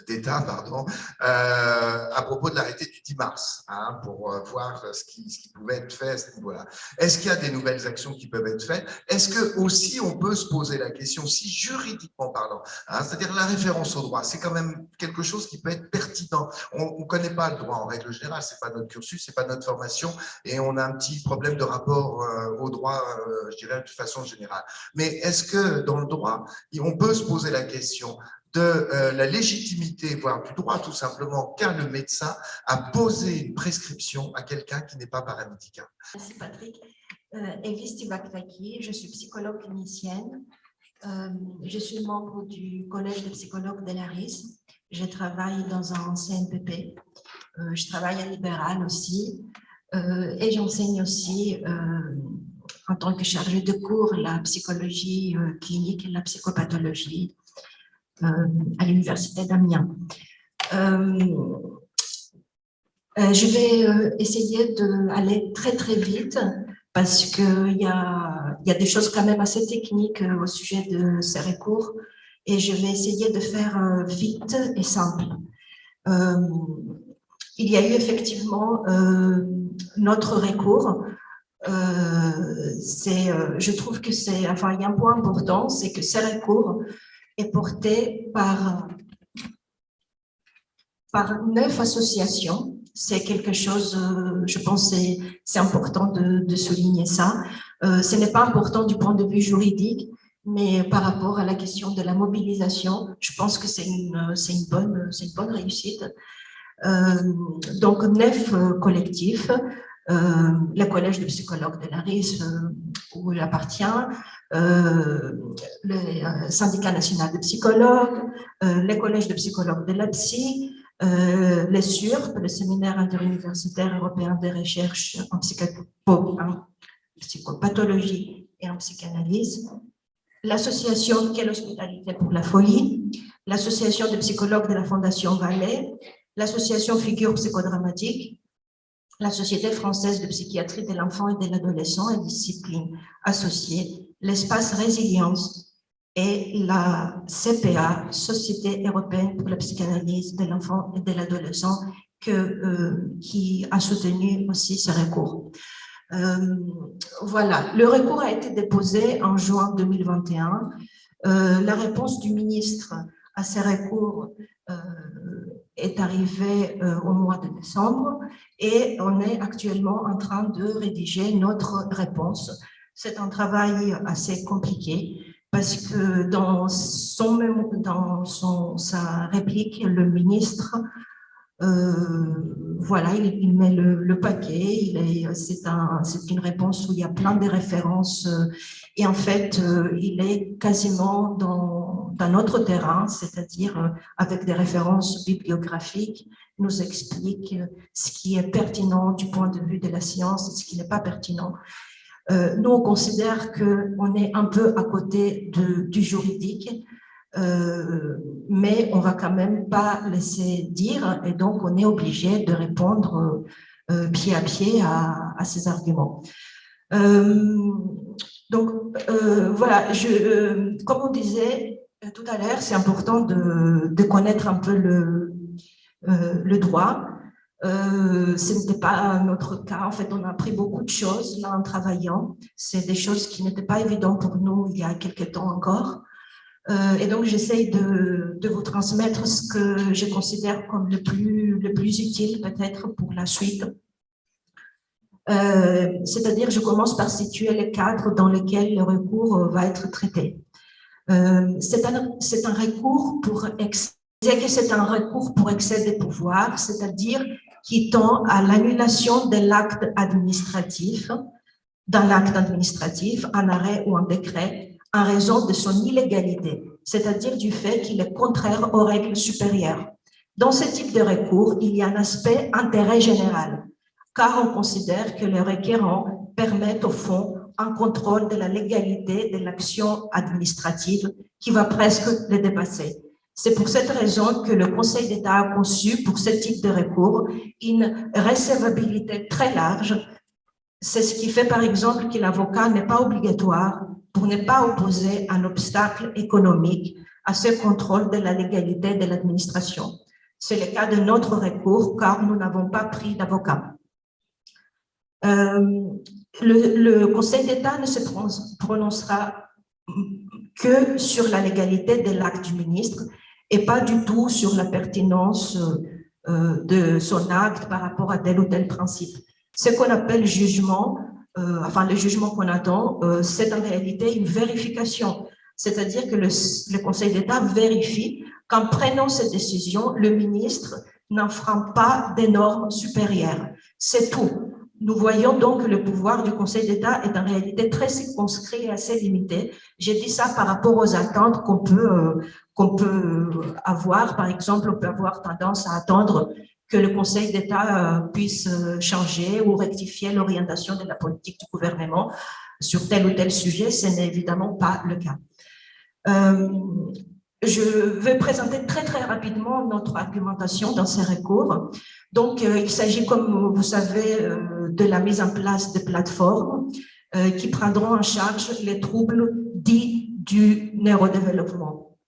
d'État, pardon, à propos de l'arrêté du 10 mars, pour voir ce qui pouvait être fait à ce niveau-là. Est-ce qu'il y a des nouvelles actions qui peuvent être faites? Est-ce que aussi on peut se poser la question, si juridiquement parlant, c'est-à-dire la référence au droit, c'est quand même quelque chose qui peut être pertinent. On ne connaît pas le droit en règle générale, c'est pas notre cursus, c'est pas notre formation, et on a un petit problème de rapport au droit, je dirais de façon générale. Mais est-ce que dans le droit, on peut se poser la question de la légitimité, voire du droit tout simplement, qu'a le médecin à poser une prescription à quelqu'un qui n'est pas paramédical? Merci Patrick. Evie Stivaktaki, je suis psychologue clinicienne. Je suis membre du collège de psychologues de l'ARIS. Je travaille dans un CNPP. Je travaille à Libéral aussi. Et j'enseigne aussi en tant que chargée de cours la psychologie clinique et la psychopathologie à l'université d'Amiens. Je vais essayer d'aller très très vite parce qu'il y a des choses quand même assez techniques au sujet de ces recours et je vais essayer de faire vite et simple. Il y a eu effectivement notre recours. Je trouve que il y a un point important, c'est que ce recours est porté par 9 associations. C'est quelque chose, je pense, c'est important de souligner ça. Ce n'est pas important du point de vue juridique, mais par rapport à la question de la mobilisation, je pense que c'est une bonne réussite. Donc, 9 collectifs. Le collège de psychologues de l'ARIS où il appartient, le syndicat national de psychologues, le collège de psychologues de l'APSI, Les SURP, le Séminaire interuniversitaire européen de recherche en psychopathologie et en psychanalyse, l'Association Quelle Hospitalité pour la Folie, l'Association de psychologues de la Fondation Vallée, l'Association Figure Psychodramatique, la Société française de psychiatrie de l'enfant et de l'adolescent et disciplines associées, l'Espace Résilience et la CPA, Société européenne pour la psychanalyse de l'enfant et de l'adolescent, qui a soutenu aussi ce recours. Voilà, le recours a été déposé en juin 2021. La réponse du ministre à ces recours est arrivée au mois de décembre et on est actuellement en train de rédiger notre réponse. C'est un travail assez compliqué parce que dans sa réplique, le ministre voilà, il met le paquet, c'est une réponse où il y a plein de références et en fait, il est quasiment dans notre terrain, c'est-à-dire avec des références bibliographiques, il nous explique ce qui est pertinent du point de vue de la science et ce qui n'est pas pertinent. Nous, on considère qu'on est un peu à côté du juridique, mais on va quand même pas laisser dire et donc on est obligé de répondre pied à pied à ces arguments. Donc voilà, comme on disait tout à l'heure, c'est important de connaître un peu le droit. Ce n'était pas notre cas. En fait, on a appris beaucoup de choses là en travaillant. C'est des choses qui n'étaient pas évidentes pour nous il y a quelques temps encore. Et donc, j'essaye de vous transmettre ce que je considère comme le plus utile peut-être pour la suite. C'est-à-dire, je commence par situer les cadres dans lesquels le recours va être traité. C'est un recours pour excès des pouvoirs, c'est-à-dire qui tend à l'annulation de l'acte administratif, d'un acte administratif, un arrêt ou un décret, en raison de son illégalité, c'est-à-dire du fait qu'il est contraire aux règles supérieures. Dans ce type de recours, il y a un aspect intérêt général, car on considère que les requérants permettent au fond un contrôle de la légalité de l'action administrative qui va presque le dépasser. C'est pour cette raison que le Conseil d'État a conçu pour ce type de recours une recevabilité très large. C'est ce qui fait par exemple que l'avocat n'est pas obligatoire pour ne pas opposer un obstacle économique à ce contrôle de la légalité de l'administration. C'est le cas de notre recours car nous n'avons pas pris d'avocat. Le Conseil d'État ne se prononcera que sur la légalité de l'acte du ministre et pas du tout sur la pertinence de son acte par rapport à tel ou tel principe. Ce qu'on appelle jugement, enfin le jugement qu'on attend, c'est en réalité une vérification. C'est-à-dire que le Conseil d'État vérifie qu'en prenant cette décision, le ministre n'enfreint pas des normes supérieures. C'est tout. Nous voyons donc que le pouvoir du Conseil d'État est en réalité très circonscrit et assez limité. J'ai dit ça par rapport aux attentes qu'on peut avoir. Par exemple, on peut avoir tendance à attendre que le Conseil d'État puisse changer ou rectifier l'orientation de la politique du gouvernement sur tel ou tel sujet. Ce n'est évidemment pas le cas. Je vais présenter très rapidement notre argumentation dans ces recours. Donc, il s'agit, comme vous savez, de la mise en place de plateformes qui prendront en charge les troubles dits du neurodéveloppement.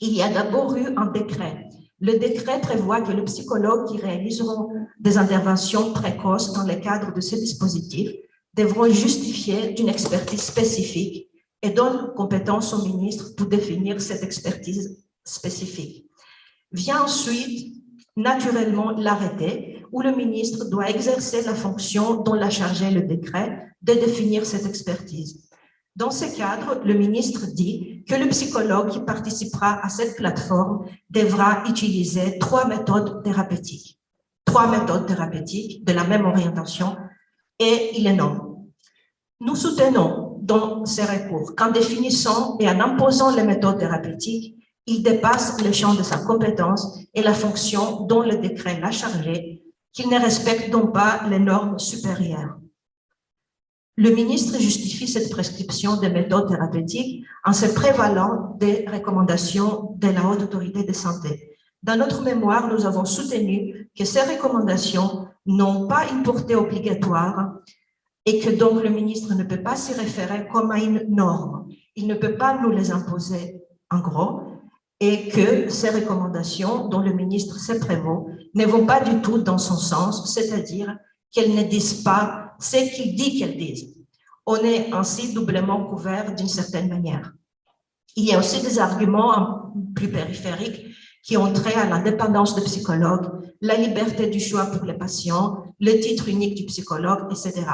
Il y a d'abord eu un décret. Le décret prévoit que les psychologues qui réaliseront des interventions précoces dans le cadre de ce dispositif devront justifier d'une expertise spécifique et donne compétence au ministre pour définir cette expertise spécifique. Vient ensuite, naturellement, l'arrêté où le ministre doit exercer la fonction dont l'a chargé le décret de définir cette expertise. Dans ce cadre, le ministre dit que le psychologue qui participera à cette plateforme devra utiliser 3 méthodes thérapeutiques. 3 méthodes thérapeutiques de la même orientation et il les nomme. Nous soutenons dans ces recours qu'en définissant et en imposant les méthodes thérapeutiques, Il dépasse le champ de sa compétence et la fonction dont le décret l'a chargé, qu'il ne respecte donc pas les normes supérieures. Le ministre justifie cette prescription des méthodes thérapeutiques en se prévalant des recommandations de la Haute Autorité de Santé. Dans notre mémoire, nous avons soutenu que ces recommandations n'ont pas une portée obligatoire et que donc le ministre ne peut pas s'y référer comme à une norme. Il ne peut pas nous les imposer en gros, et que ces recommandations dont le ministre se prévaut ne vont pas du tout dans son sens, c'est-à-dire qu'elles ne disent pas ce qu'il dit qu'elles disent. On est ainsi doublement couvert d'une certaine manière. Il y a aussi des arguments plus périphériques qui ont trait à l'indépendance du psychologue, la liberté du choix pour les patients, le titre unique du psychologue, etc.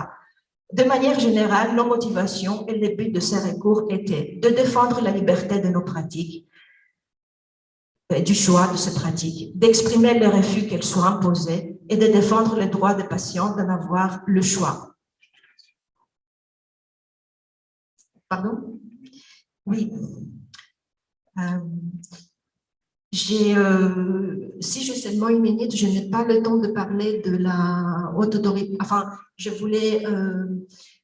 De manière générale, nos motivations et les buts de ces recours étaient de défendre la liberté de nos pratiques, du choix de ces pratiques, d'exprimer le refus qu'elles soient imposées et de défendre le droit des patients d'en avoir le choix. Pardon? Oui. Si j'ai seulement une minute, je n'ai pas le temps de parler de la haute autorité. Enfin, je voulais,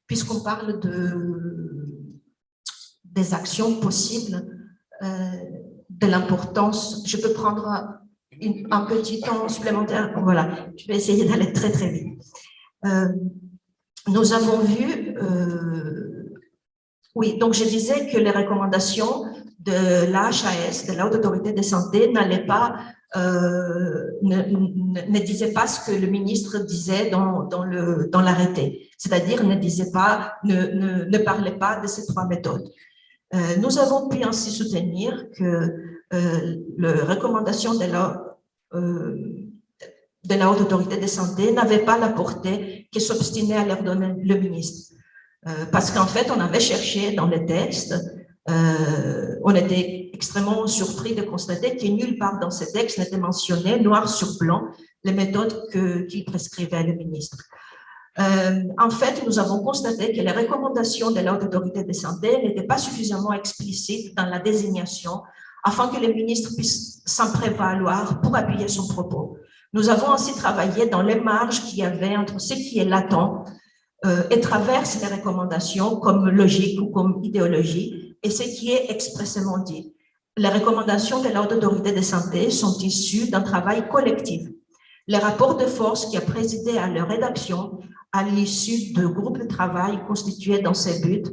puisqu'on parle des actions possibles, de l'importance, je peux prendre un petit temps supplémentaire. Voilà, je vais essayer d'aller très très vite. Nous avons vu, oui, donc je disais que les recommandations de l'HAS, de la Haute Autorité de Santé, n'allaient pas, ne disaient pas ce que le ministre disait dans l'arrêté, c'est-à-dire ne parlait pas de ces trois méthodes. Nous avons pu ainsi soutenir que les recommandations de la Haute Autorité de Santé n'avaient pas la portée que s'obstinait à leur donner le ministre. Parce qu'en fait, on avait cherché dans les textes, on était extrêmement surpris de constater que nulle part dans ces textes n'était mentionné noir sur blanc les méthodes qu'il prescrivait le ministre. En fait, nous avons constaté que les recommandations de la Haute Autorité de Santé n'étaient pas suffisamment explicites dans la désignation afin que le ministre puisse s'en prévaloir pour appuyer son propos. Nous avons aussi travaillé dans les marges qu'il y avait entre ce qui est latent et traverse les recommandations comme logique ou comme idéologie et ce qui est expressément dit. Les recommandations de la Haute Autorité de Santé sont issues d'un travail collectif. Les rapports de force qui a présidé à leur rédaction à l'issue de groupes de travail constitués dans ces buts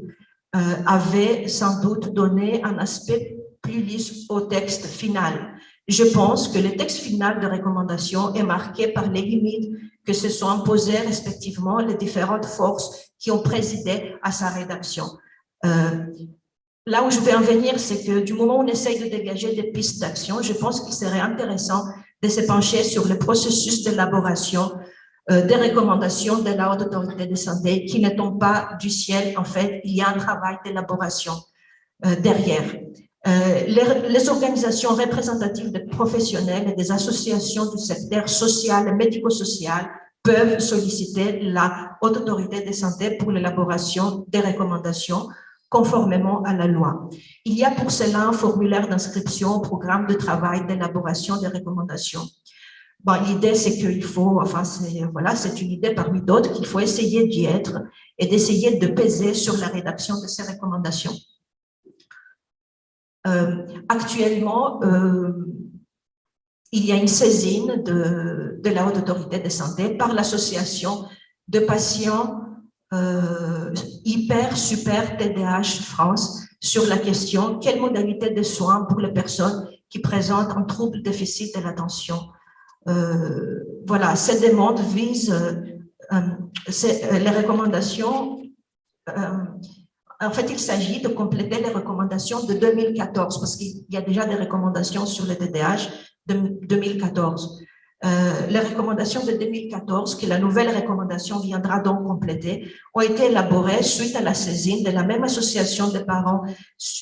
avaient sans doute donné un aspect plus lisse au texte final. Je pense que le texte final de recommandation est marqué par les limites que se sont imposées respectivement les différentes forces qui ont présidé à sa rédaction. Là où je vais en venir, c'est que du moment où on essaye de dégager des pistes d'action, je pense qu'il serait intéressant de se pencher sur le processus d'élaboration des recommandations de la Haute Autorité de Santé qui ne tombent pas du ciel. En fait, il y a un travail d'élaboration derrière. Les organisations représentatives des professionnels et des associations du secteur social et médico-social peuvent solliciter la Haute Autorité de Santé pour l'élaboration des recommandations conformément à la loi. Il y a pour cela un formulaire d'inscription au programme de travail d'élaboration des recommandations. Bon, l'idée, c'est qu'il faut, enfin, c'est une idée parmi d'autres, qu'il faut essayer d'y être et d'essayer de peser sur la rédaction de ces recommandations. Actuellement, il y a une saisine de la Haute Autorité de Santé par l'association de patients hyper, super TDAH France sur la question « Quelle modalité de soins pour les personnes qui présentent un trouble déficit de l'attention ?» Voilà, cette demande vise les recommandations. En fait, il s'agit de compléter les recommandations de 2014 parce qu'il y a déjà des recommandations sur le TDAH de 2014. Les recommandations de 2014, que la nouvelle recommandation viendra donc compléter, ont été élaborées suite à la saisine de la même association de parents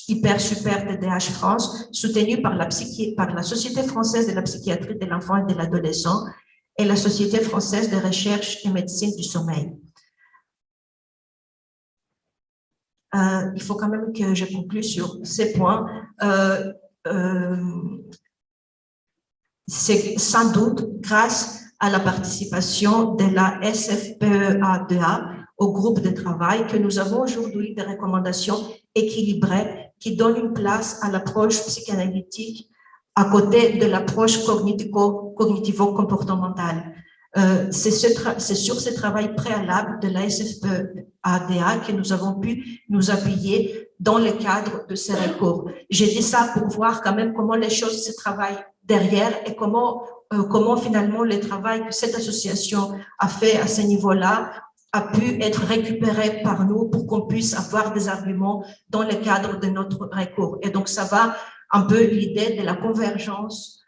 hyper super TDAH France, soutenue par la Société française de la psychiatrie de l'enfant et de l'adolescent et la Société française de recherche et médecine du sommeil. Il faut quand même que je conclue sur ces points. c'est sans doute grâce à la participation de la SFPEA-DA au groupe de travail que nous avons aujourd'hui des recommandations équilibrées qui donnent une place à l'approche psychanalytique à côté de l'approche cognitivo-comportementale. C'est sur ce travail préalable de la SFPEA-DA que nous avons pu nous appuyer dans le cadre de ces recours. J'ai dit ça pour voir quand même comment les choses se travaillent derrière et comment finalement le travail que cette association a fait à ce niveau-là a pu être récupéré par nous pour qu'on puisse avoir des arguments dans le cadre de notre recours. Et donc, ça va un peu l'idée de la convergence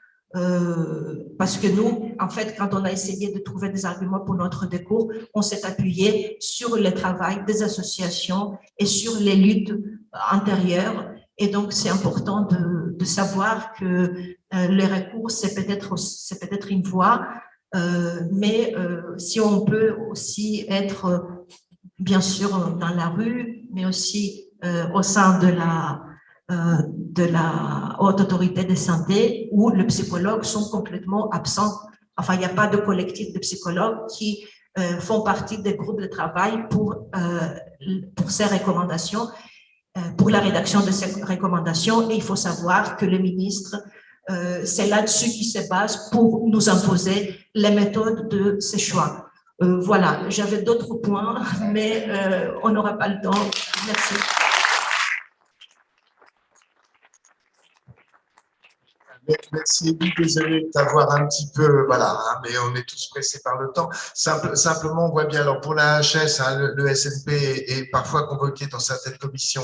parce que nous, en fait, quand on a essayé de trouver des arguments pour notre recours, on s'est appuyé sur le travail des associations et sur les luttes antérieures. Et donc, c'est important de savoir que les recours, c'est peut-être une voie, mais si on peut aussi être, bien sûr, dans la rue, mais aussi au sein de la haute autorité de santé, où les psychologues sont complètement absents. Enfin, il n'y a pas de collectif de psychologues qui font partie des groupes de travail pour ces recommandations, pour la rédaction de ces recommandations. Et il faut savoir que le ministre, c'est là-dessus qu'il se base pour nous imposer les méthodes de ces choix. Voilà, j'avais d'autres points, mais on n'aura pas le temps. Merci. Merci, désolé d'avoir un petit peu, voilà, hein, mais on est tous pressés par le temps. Simplement, on voit bien, alors pour la HS, hein, le SNP est parfois convoqué dans certaines commissions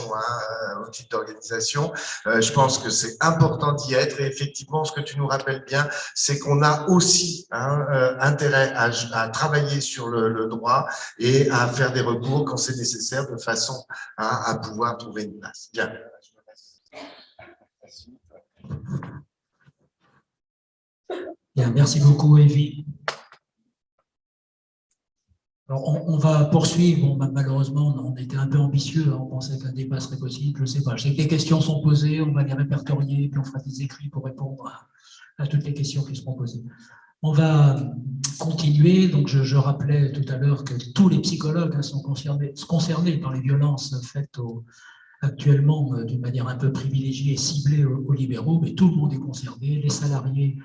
au titre d'organisation. Je pense que c'est important d'y être et effectivement, ce que tu nous rappelles bien, c'est qu'on a aussi intérêt à travailler sur le droit et à faire des recours quand c'est nécessaire de façon à pouvoir trouver une place. Bien. Bien, merci beaucoup, Evie. Alors, on va poursuivre. Bon, malheureusement, on était un peu ambitieux. On pensait qu'un débat serait possible. Je ne sais pas. Je sais que les questions sont posées. On va les répertorier, puis on fera des écrits pour répondre à toutes les questions qui seront posées. On va continuer. Donc, je rappelais tout à l'heure que tous les psychologues sont concernés par les violences faites actuellement d'une manière un peu privilégiée et ciblée aux libéraux, mais tout le monde est concerné, les salariés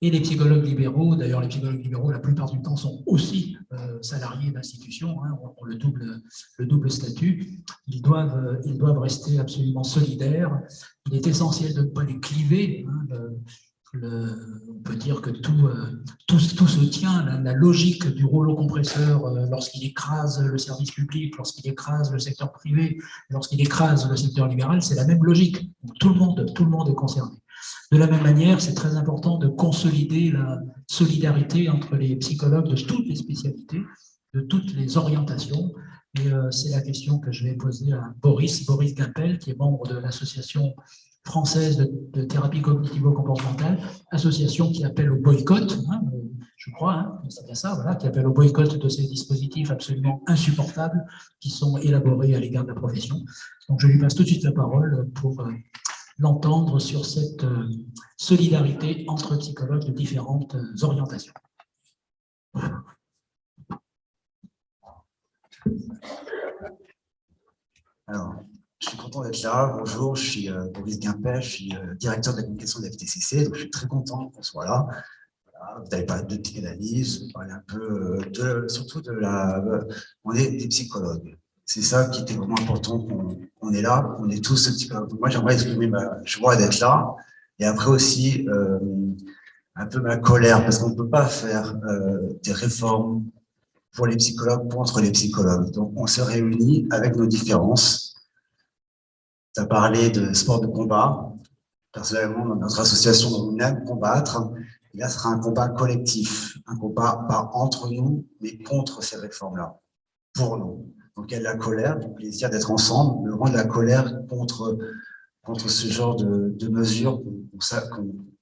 et les psychologues libéraux. D'ailleurs, les psychologues libéraux, la plupart du temps, sont aussi salariés d'institutions, ont le double statut. Ils doivent rester absolument solidaires. Il est essentiel de ne pas les cliver. On peut dire que tout se tient, la logique du rouleau compresseur lorsqu'il écrase le service public, lorsqu'il écrase le secteur privé, lorsqu'il écrase le secteur libéral, c'est la même logique. Donc, tout le monde est concerné. De la même manière, c'est très important de consolider la solidarité entre les psychologues de toutes les spécialités, de toutes les orientations. Et c'est la question que je vais poser à Boris Guimpel, qui est membre de l'association française de thérapie cognitivo-comportementale, association qui appelle au boycott, je crois, c'est bien ça, voilà, qui appelle au boycott de ces dispositifs absolument insupportables qui sont élaborés à l'égard de la profession. Donc je lui passe tout de suite la parole pour l'entendre sur cette solidarité entre psychologues de différentes orientations. Alors, je suis content d'être là. Bonjour, je suis Boris Guimpel, je suis directeur de la communication de la FTCC, donc je suis très content qu'on soit là. Voilà, vous avez parlé de psychanalyse, vous parlez un peu surtout de on est des psychologues. C'est ça qui était vraiment important qu'on est là, on est tous psychologues. Moi, j'aimerais exprimer ma joie d'être là, et après aussi un peu ma colère, parce qu'on ne peut pas faire des réformes pour les psychologues, contre les psychologues. Donc, on se réunit avec nos différences. Tu as parlé de sport de combat. Personnellement, dans notre association, on aime combattre. Et là, ce sera un combat collectif, un combat pas entre nous, mais contre ces réformes-là, pour nous. Donc, il y a de la colère, du plaisir d'être ensemble, mais vraiment de la colère contre ce genre de mesures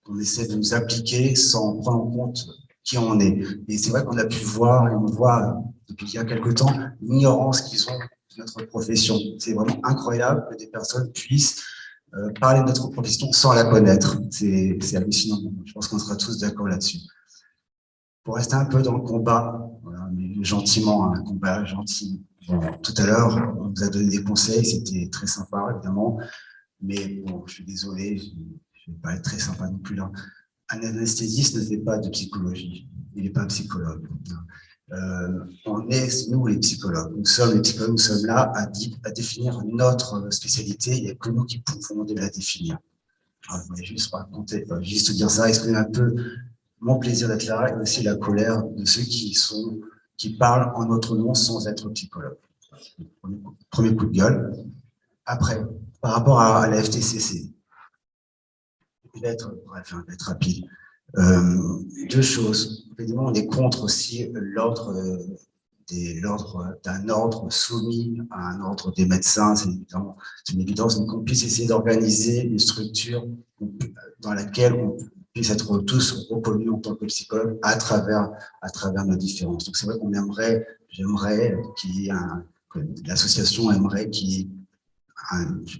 qu'on essaie de nous appliquer sans prendre en compte qui on est. Et c'est vrai qu'on a pu voir, et on voit depuis il y a quelque temps, l'ignorance qu'ils ont de notre profession. C'est vraiment incroyable que des personnes puissent parler de notre profession sans la connaître. C'est hallucinant. Je pense qu'on sera tous d'accord là-dessus. Pour rester un peu dans le combat, voilà, mais gentiment, un combat gentil. Bon, tout à l'heure, on vous a donné des conseils, c'était très sympa, évidemment. Mais bon, je suis désolé, je ne vais pas être très sympa non plus là. Un anesthésiste ne fait pas de psychologie. Il n'est pas un psychologue. On est, nous, les psychologues. Nous sommes les psychologues, nous sommes là à définir notre spécialité. Il n'y a que nous qui pouvons la définir. Alors, je voulais juste raconter, juste dire ça, exprimer un peu mon plaisir d'être là et aussi la colère de ceux qui parlent en notre nom sans être psychologues. Premier coup de gueule. Après, par rapport à la FTCC, je vais être rapide. Deux choses. Évidemment, on est contre aussi l'ordre d'un ordre soumis à un ordre des médecins. C'est une évidence, qu'on puisse essayer d'organiser une structure dans laquelle on puisse être tous reconnus en tant que psychologues à travers nos différences. Donc c'est vrai j'aimerais qu'il y ait l'association aimerait qu'il y ait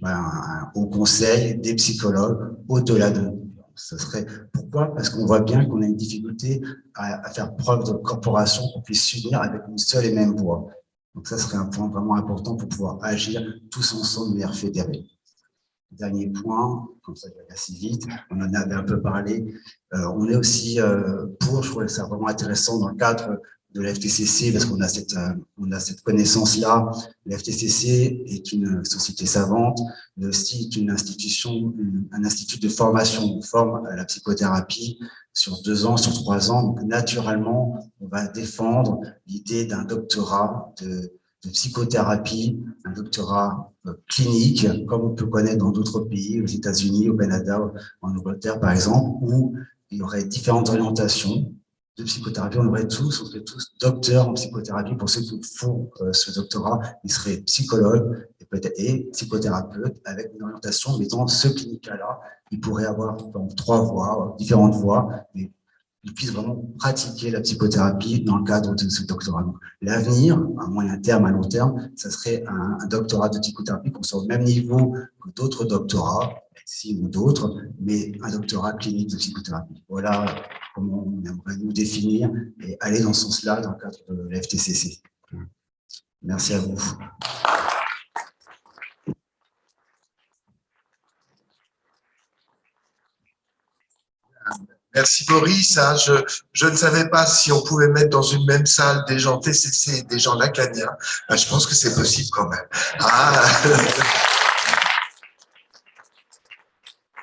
un haut conseil des psychologues au-delà de nous. Ce serait pourquoi? Parce qu'on voit bien qu'on a une difficulté à faire preuve de corporation, qu'on puisse s'unir avec une seule et même voix. Donc ça serait un point vraiment important pour pouvoir agir tous ensemble de manière fédérée. Dernier point, comme ça je vais aller assez vite, on en avait un peu parlé. On est aussi je trouvais ça vraiment intéressant dans le cadre de la FTCC, parce qu'on a cette connaissance-là. La FTCC est une société savante, mais aussi une institution, un institut de formation. On forme à la psychothérapie sur 2 ans, sur 3 ans. Donc, naturellement, on va défendre l'idée d'un doctorat de psychothérapie, un doctorat clinique, comme on peut connaître dans d'autres pays, aux États-Unis, au Canada, en Angleterre, par exemple, où il y aurait différentes orientations de psychothérapie. On serait tous docteurs en psychothérapie. Pour ceux qui font ce doctorat, ils seraient psychologues et psychothérapeutes avec une orientation, mais dans ce clinique-là, ils pourraient avoir différentes voies, mais ils puissent vraiment pratiquer la psychothérapie dans le cadre de ce doctorat. L'avenir, à moyen terme, à long terme, ça serait un doctorat de psychothérapie qu'on soit au même niveau que d'autres doctorats, médecine ou d'autres, mais un doctorat clinique de psychothérapie. Voilà comment on aimerait nous définir et aller dans ce sens-là dans le cadre de la FTCC. Merci à vous. Merci Boris. Je ne savais pas si on pouvait mettre dans une même salle des gens TCC et des gens lacaniens. Je pense que c'est possible quand même.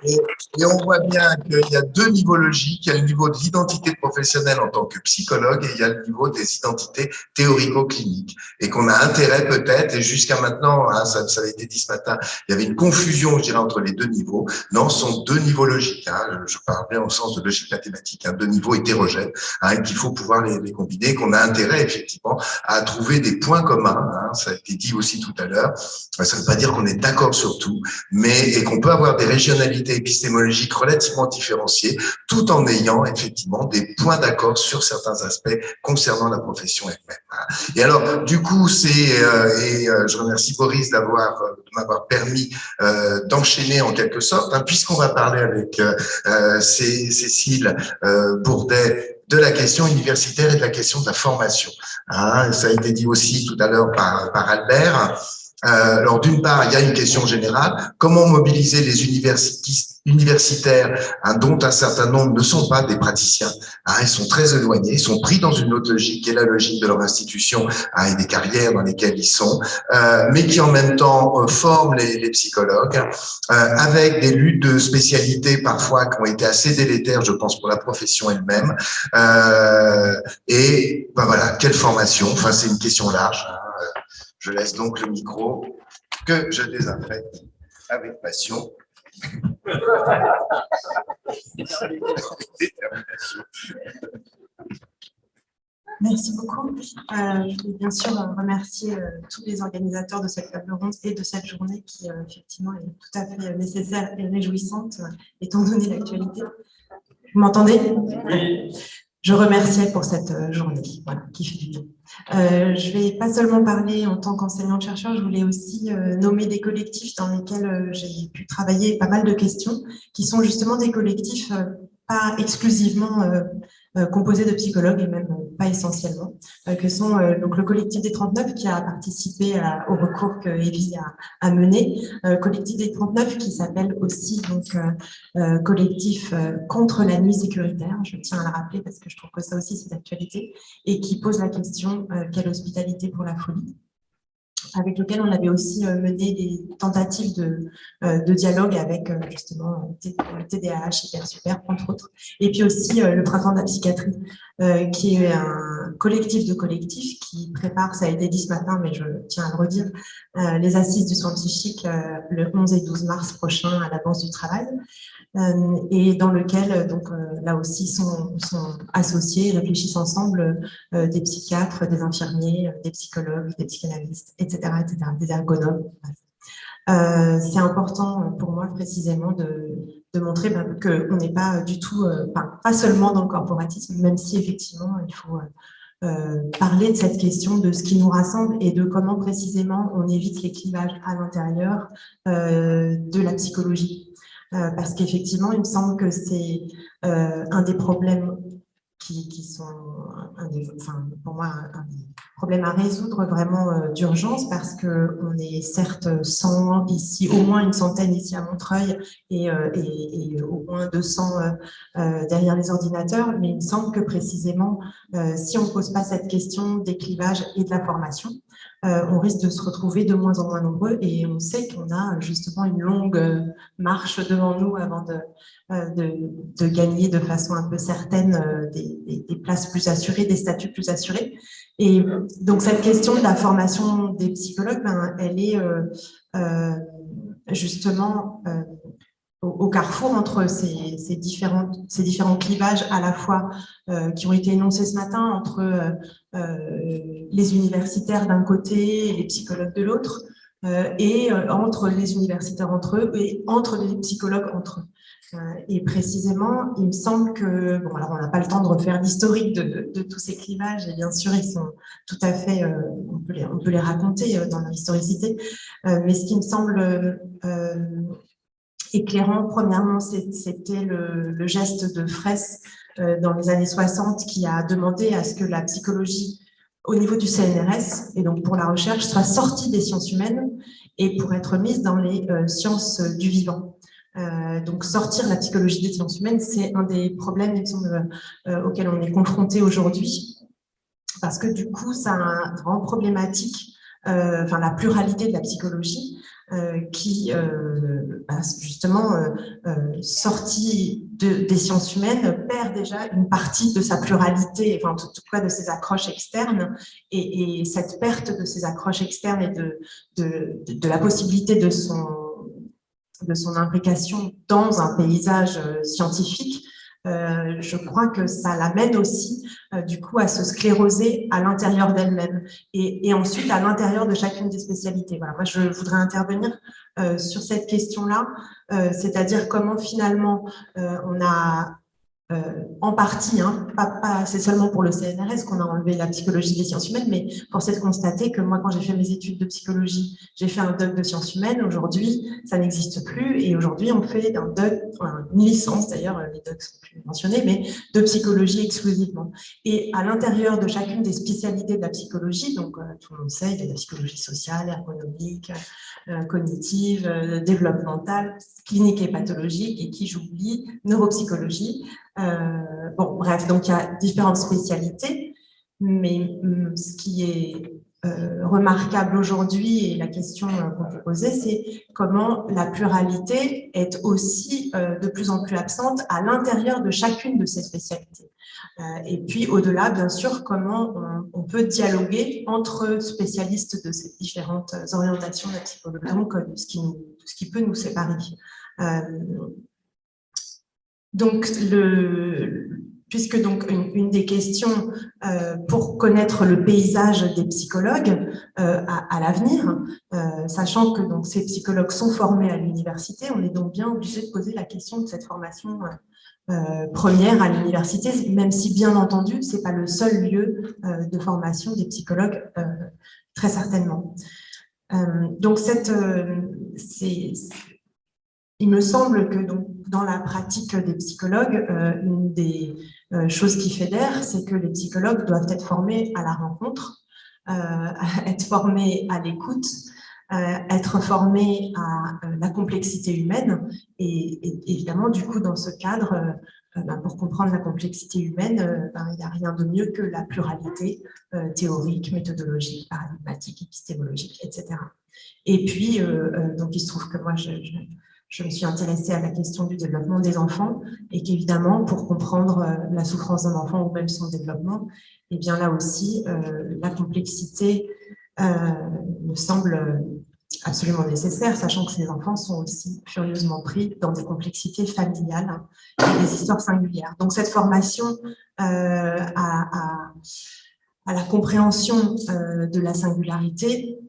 Et on voit bien qu'il y a 2 niveaux logiques. Il y a le niveau de l'identité professionnelle en tant que psychologue et il y a le niveau des identités théorico-cliniques. Et qu'on a intérêt peut-être, et jusqu'à maintenant, ça a été dit ce matin, il y avait une confusion, je dirais, entre les 2 niveaux. Non, ce sont 2 niveaux logiques. Je parle bien au sens de logique mathématique, 2 niveaux hétérogènes, qu'il faut pouvoir les combiner, qu'on a intérêt effectivement à trouver des points communs. Ça a été dit aussi tout à l'heure. Ça ne veut pas dire qu'on est d'accord sur tout, et qu'on peut avoir des régionalités épistémologiques relativement différenciées, tout en ayant effectivement des points d'accord sur certains aspects concernant la profession elle-même. Et alors, du coup, je remercie Boris de m'avoir permis d'enchaîner en quelque sorte, puisqu'on va parler avec Cécile Bourdet de la question universitaire et de la question de la formation. Ça a été dit aussi tout à l'heure par Albert. Alors, d'une part, il y a une question générale. Comment mobiliser les universitaires dont un certain nombre ne sont pas des praticiens? Ils sont très éloignés, ils sont pris dans une autre logique qui est la logique de leur institution et des carrières dans lesquelles ils sont, mais qui en même temps forment les psychologues avec des luttes de spécialité parfois qui ont été assez délétères, je pense, pour la profession elle-même. Et voilà, quelle formation? Enfin, c'est une question large. Je laisse donc le micro que je désinfecte avec passion. Merci beaucoup. Je veux bien sûr remercier tous les organisateurs de cette table ronde et de cette journée qui, effectivement, est tout à fait nécessaire et réjouissante, étant donné l'actualité. Vous m'entendez? Oui. Je remercie pour cette journée, voilà, qui fait du bien. Je ne vais pas seulement parler en tant qu'enseignante-chercheur, je voulais aussi nommer des collectifs dans lesquels j'ai pu travailler pas mal de questions, qui sont justement des collectifs pas exclusivement composés de psychologues et même pas essentiellement, que sont donc le collectif des 39 qui a participé au recours que Evie a mené, collectif des 39 qui s'appelle aussi donc collectif contre la nuit sécuritaire, je tiens à le rappeler parce que je trouve que ça aussi c'est d'actualité, et qui pose la question quelle hospitalité pour la folie, avec lequel on avait aussi mené des tentatives de dialogue avec justement le TDAH, Hyper Super, entre autres. Et puis aussi le Printemps de la psychiatrie, qui est un collectif de collectifs qui prépare, ça a été dit ce matin, mais je tiens à le redire, les assises du soin psychique le 11 et 12 mars prochain à la Bourse du Travail. Et dans lequel, donc, là aussi, sont associés, réfléchissent ensemble des psychiatres, des infirmiers, des psychologues, des psychanalystes, etc., des ergonomes. C'est important pour moi, précisément, de montrer qu'on n'est pas du tout, pas seulement dans le corporatisme, même si, effectivement, il faut parler de cette question, de ce qui nous rassemble et de comment, précisément, on évite les clivages à l'intérieur de la psychologie. Parce qu'effectivement, il me semble que c'est un des problèmes qui sont, pour moi, un des problèmes à résoudre vraiment d'urgence, parce qu'on est certes 100 ici, au moins une centaine ici à Montreuil, et au moins 200 derrière les ordinateurs, mais il me semble que précisément, si on ne pose pas cette question des clivages et de la formation, on risque de se retrouver de moins en moins nombreux, et on sait qu'on a justement une longue marche devant nous avant de gagner de façon un peu certaine des places plus assurées, des statuts plus assurés. Et donc cette question de la formation des psychologues, elle est justement au carrefour entre ces différents clivages à la fois qui ont été énoncés ce matin entre les universitaires d'un côté et les psychologues de l'autre, et entre les universitaires entre eux et entre les psychologues entre eux. Et précisément, il me semble que, bon, alors on n'a pas le temps de refaire l'historique de tous ces clivages, et bien sûr, ils sont tout à fait, on peut les raconter dans leur historicité, mais ce qui me semble éclairant, premièrement, c'était le geste de Fraisse dans les années 60 qui a demandé à ce que la psychologie au niveau du CNRS, et donc pour la recherche, soit sortie des sciences humaines et pour être mise dans les sciences du vivant. Donc sortir la psychologie des sciences humaines, c'est un des problèmes, il me semble, auxquels on est confronté aujourd'hui, parce que du coup, ça rend problématique la pluralité de la psychologie, qui, justement, sortie des sciences humaines, perd déjà une partie de sa pluralité, enfin, en tout cas de ses accroches externes, et cette perte de ses accroches externes et de la possibilité de son implication dans un paysage scientifique, je crois que ça l'amène aussi du coup à se scléroser à l'intérieur d'elle-même et ensuite à l'intérieur de chacune des spécialités. Voilà, moi je voudrais intervenir sur cette question-là, c'est-à-dire comment finalement on a en partie, c'est seulement pour le CNRS qu'on a enlevé la psychologie des sciences humaines, mais force est de constater que moi, quand j'ai fait mes études de psychologie, j'ai fait un doc de sciences humaines. Aujourd'hui, ça n'existe plus, et aujourd'hui, on fait un doc, une licence d'ailleurs, les docs sont plus mentionnés, mais de psychologie exclusivement. Et à l'intérieur de chacune des spécialités de la psychologie, donc tout le monde sait, il y a la psychologie sociale, ergonomique, cognitive, développementale, clinique et pathologique, et qui j'oublie, neuropsychologie. Bon, bref, donc il y a différentes spécialités, mais ce qui est remarquable aujourd'hui, et la question qu'on peut poser, c'est comment la pluralité est aussi de plus en plus absente à l'intérieur de chacune de ces spécialités. Et puis au-delà, bien sûr, comment on peut dialoguer entre spécialistes de ces différentes orientations de la psychologie, donc ce qui peut nous séparer. Donc, puisque donc une des questions pour connaître le paysage des psychologues à l'avenir, sachant que donc ces psychologues sont formés à l'université, on est donc bien obligé de poser la question de cette formation première à l'université, même si bien entendu, ce n'est pas le seul lieu de formation des psychologues, très certainement. Donc, il me semble que donc, dans la pratique des psychologues, une des choses qui fédèrent, c'est que les psychologues doivent être formés à la rencontre, être formés à l'écoute, être formés à la complexité humaine. Et évidemment, du coup, dans ce cadre, pour comprendre la complexité humaine, il n'y a rien de mieux que la pluralité théorique, méthodologique, paradigmatique, épistémologique, etc. Et puis, donc, il se trouve que moi, je me suis intéressée à la question du développement des enfants et qu'évidemment, pour comprendre la souffrance d'un enfant ou même son développement, et bien là aussi, la complexité me semble absolument nécessaire, sachant que ces enfants sont aussi furieusement pris dans des complexités familiales et des histoires singulières. Donc cette formation à la compréhension de la singularité,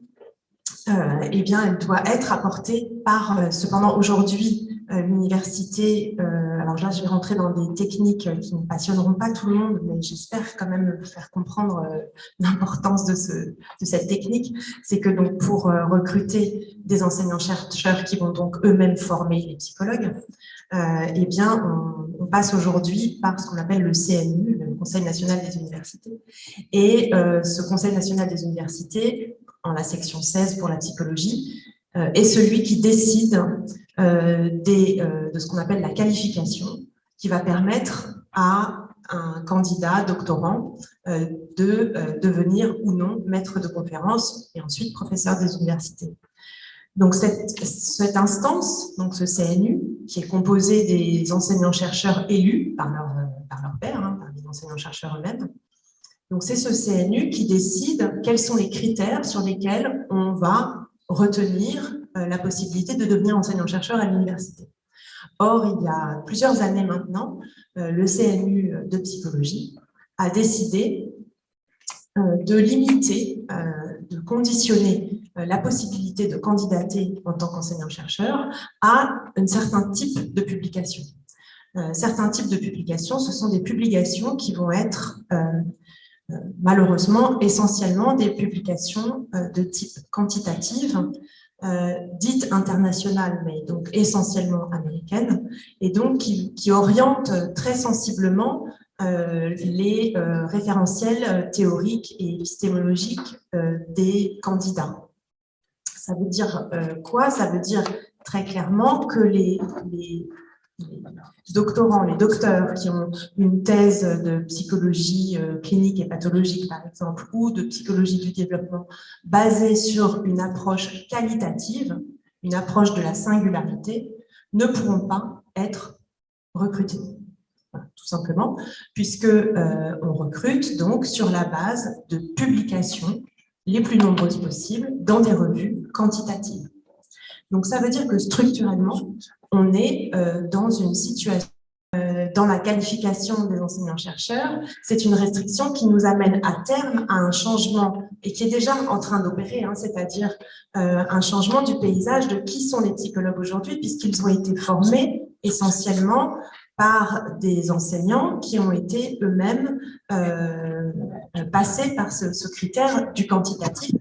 eh bien, elle doit être apportée par, cependant, aujourd'hui, l'université. Alors là, je vais rentrer dans des techniques qui ne passionneront pas tout le monde, mais j'espère quand même vous faire comprendre l'importance de cette technique. C'est que donc, pour recruter des enseignants-chercheurs qui vont donc eux-mêmes former les psychologues, eh bien, on passe aujourd'hui par ce qu'on appelle le CNU, le Conseil national des universités. Et ce Conseil national des universités, en la section 16 pour la psychologie, est celui qui décide de ce qu'on appelle la qualification, qui va permettre à un candidat doctorant de devenir ou non maître de conférence et ensuite professeur des universités. Donc cette instance, donc ce CNU, qui est composé des enseignants-chercheurs élus par leur pairs, par les enseignants-chercheurs eux-mêmes. Donc c'est ce CNU qui décide quels sont les critères sur lesquels on va retenir la possibilité de devenir enseignant-chercheur à l'université. Or, il y a plusieurs années maintenant, le CNU de psychologie a décidé de limiter, de conditionner la possibilité de candidater en tant qu'enseignant-chercheur à un certain type de publication. Certains types de publications, ce sont des publications qui vont être malheureusement essentiellement des publications de type quantitative, dites internationales, mais donc essentiellement américaines, et donc qui orientent très sensiblement les référentiels théoriques et épistémologiques des candidats. Ça veut dire quoi? Ça veut dire très clairement que les doctorants, les docteurs qui ont une thèse de psychologie clinique et pathologique, par exemple, ou de psychologie du développement basée sur une approche qualitative, une approche de la singularité, ne pourront pas être recrutés. Voilà, tout simplement, puisque on recrute donc sur la base de publications les plus nombreuses possibles dans des revues quantitatives. Donc, ça veut dire que structurellement, on est dans une situation, dans la qualification des enseignants-chercheurs, c'est une restriction qui nous amène à terme à un changement, et qui est déjà en train d'opérer, c'est-à-dire un changement du paysage de qui sont les psychologues aujourd'hui, puisqu'ils ont été formés essentiellement par des enseignants qui ont été eux-mêmes passés par ce critère du quantitatif.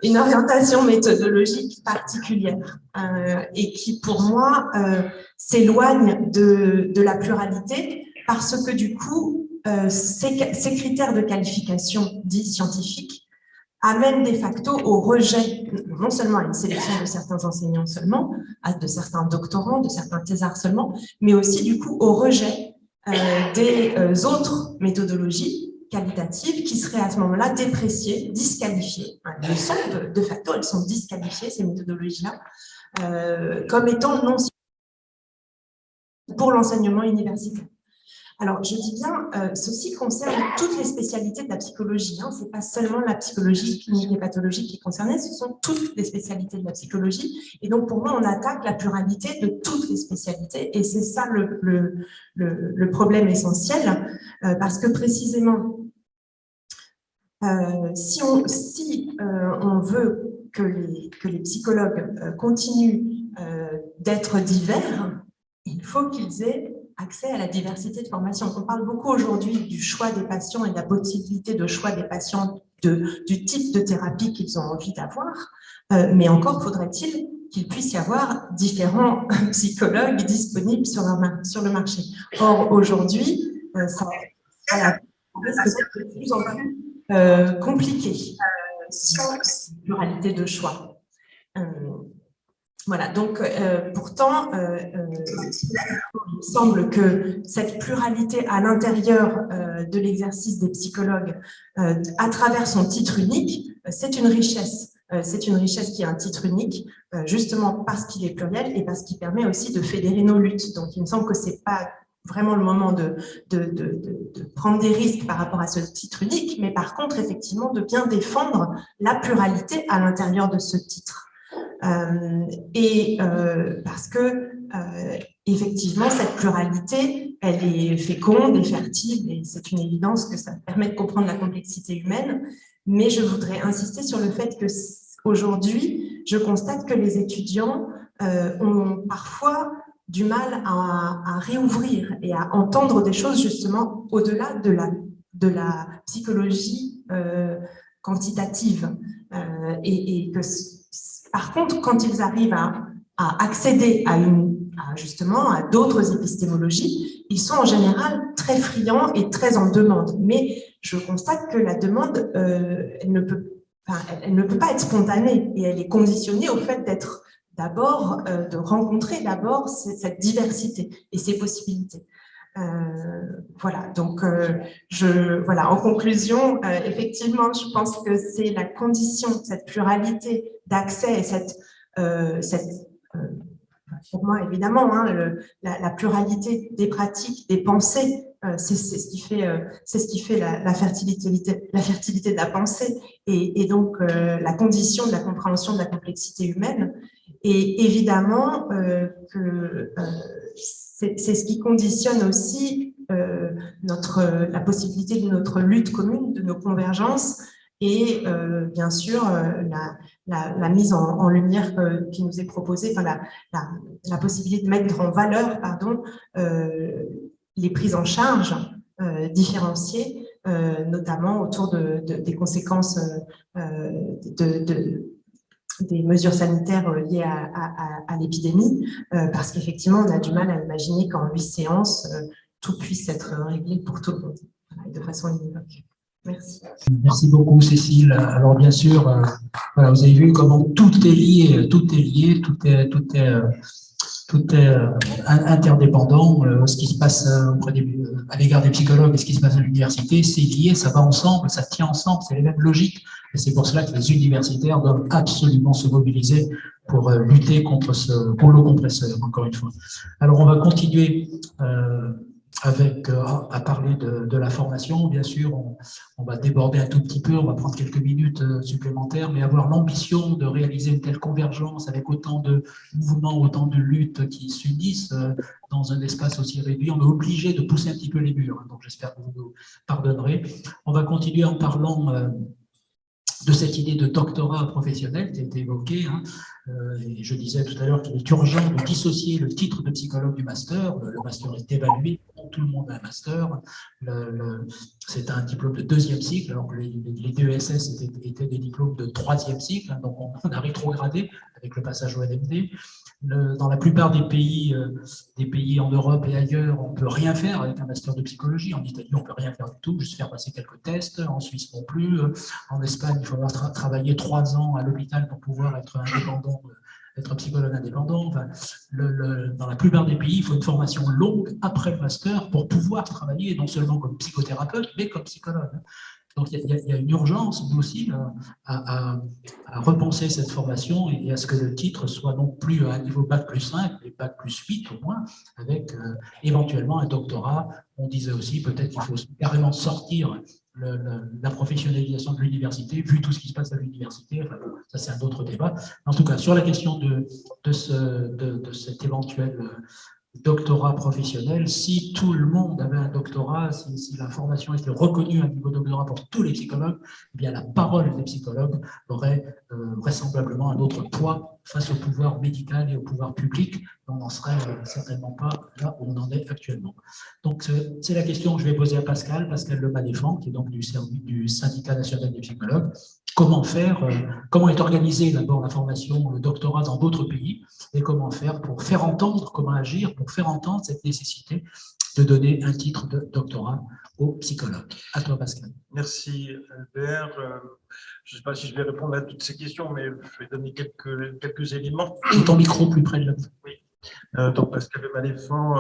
Une orientation méthodologique particulière et qui, pour moi, s'éloigne de la pluralité parce que, du coup, ces critères de qualification dits scientifiques amènent de facto au rejet, non seulement à une sélection de certains enseignants seulement, de certains doctorants, de certains thésards seulement, mais aussi, du coup, au rejet des autres méthodologies qualitatives qui seraient à ce moment-là dépréciées, disqualifiées. Elles sont de facto, elles sont disqualifiées, ces méthodologies-là, comme étant non pour l'enseignement universitaire. Alors, je dis bien, ceci concerne toutes les spécialités de la psychologie. Ce n'est pas seulement la psychologie clinique et pathologique qui est concernée, ce sont toutes les spécialités de la psychologie. Et donc, pour moi, on attaque la pluralité de toutes les spécialités. Et c'est ça le problème essentiel, parce que précisément, si on veut que les psychologues continuent d'être divers, il faut qu'ils aient accès à la diversité de formation. On parle beaucoup aujourd'hui du choix des patients et de la possibilité de choix des patients du type de thérapie qu'ils ont envie d'avoir, mais encore faudrait-il qu'il puisse y avoir différents psychologues disponibles sur le marché. Or, aujourd'hui, ça risque d'être de plus en plus compliqué sans pluralité de choix. Voilà, donc pourtant, il me semble que cette pluralité à l'intérieur de l'exercice des psychologues, à travers son titre unique, c'est une richesse. C'est une richesse qui a un titre unique, justement parce qu'il est pluriel et parce qu'il permet aussi de fédérer nos luttes. Donc, il me semble que ce n'est pas vraiment le moment de prendre des risques par rapport à ce titre unique, mais par contre, effectivement, de bien défendre la pluralité à l'intérieur de ce titre. Parce que, effectivement, cette pluralité, elle est féconde et fertile, et c'est une évidence que ça permet de comprendre la complexité humaine. Mais je voudrais insister sur le fait que aujourd'hui, je constate que les étudiants ont parfois du mal à réouvrir et à entendre des choses justement au-delà de la psychologie quantitative. Et que par contre, quand ils arrivent à accéder justement à d'autres épistémologies, ils sont en général très friands et très en demande. Mais je constate que la demande, elle ne peut pas être spontanée et elle est conditionnée au fait d'être d'abord, de rencontrer d'abord cette diversité et ces possibilités. Voilà, donc voilà, en conclusion, effectivement, je pense que c'est la condition, cette pluralité d'accès et pour moi, évidemment, hein, la pluralité des pratiques, des pensées, c'est ce qui fait la fertilité de la pensée et donc la condition de la compréhension de la complexité humaine. Et évidemment que c'est ce qui conditionne aussi la possibilité de notre lutte commune, de nos convergences et bien sûr la mise en lumière qui nous est proposée, enfin, la possibilité de mettre en valeur les prises en charge différenciées, notamment autour des conséquences des mesures sanitaires liées à l'épidémie, parce qu'effectivement, on a du mal à imaginer qu'en 8 séances, tout puisse être réglé pour tout le monde, de façon univoque. Merci. Merci beaucoup, Cécile. Alors, bien sûr, voilà, vous avez vu comment tout est lié, tout est interdépendant. Ce qui se passe à l'égard des psychologues et ce qui se passe à l'université, c'est lié, ça va ensemble, ça tient ensemble, c'est les mêmes logiques. Et c'est pour cela que les universitaires doivent absolument se mobiliser pour lutter contre ce rouleau compresseur, encore une fois. Alors, on va continuer à parler de la formation. Bien sûr, on va déborder un tout petit peu, on va prendre quelques minutes supplémentaires, mais avoir l'ambition de réaliser une telle convergence avec autant de mouvements, autant de luttes qui s'unissent dans un espace aussi réduit, on est obligé de pousser un petit peu les murs. Donc, j'espère que vous nous pardonnerez. On va continuer en parlant de cette idée de doctorat professionnel qui a été évoquée. Et je disais tout à l'heure qu'il est urgent de dissocier le titre de psychologue du master. Le master est évalué, tout le monde a un master. C'est un diplôme de 2e cycle, alors que les DESS étaient des diplômes de 3e cycle. Donc on a rétrogradé avec le passage au LMD. Dans la plupart des pays en Europe et ailleurs, on ne peut rien faire avec un master de psychologie. En Italie, on ne peut rien faire du tout, juste faire passer quelques tests. En Suisse non plus. En Espagne, il faut avoir travaillé 3 ans à l'hôpital pour pouvoir être indépendant, être psychologue indépendant. Enfin, dans la plupart des pays, il faut une formation longue après le master pour pouvoir travailler, non seulement comme psychothérapeute, mais comme psychologue. Donc, il y a une urgence, nous aussi, à repenser cette formation et à ce que le titre soit non plus à un niveau Bac plus 5, mais Bac plus 8 au moins, avec éventuellement un doctorat. On disait aussi, peut-être qu'il faut carrément sortir la professionnalisation de l'université, vu tout ce qui se passe à l'université. Enfin, bon, ça, c'est un autre débat. En tout cas, sur la question de cet éventuel doctorat professionnel. Si tout le monde avait un doctorat, si la formation était reconnue à un niveau de doctorat pour tous les psychologues, eh bien la parole des psychologues aurait vraisemblablement un autre poids face au pouvoir médical et au pouvoir public. On n'en serait certainement pas là où on en est actuellement. Donc c'est la question que je vais poser à Pascal Lemas-Défend, qui est donc du Syndicat national des psychologues. Comment faire, comment est organisée d'abord la formation, le doctorat dans d'autres pays, et comment faire pour faire entendre, comment agir pour faire entendre cette nécessité de donner un titre de doctorat aux psychologues. À toi, Pascal. Merci, Albert. Je ne sais pas si je vais répondre à toutes ces questions, mais je vais donner quelques éléments. Ton micro plus près de la... Oui. Donc, Pascal Lemas-Défend,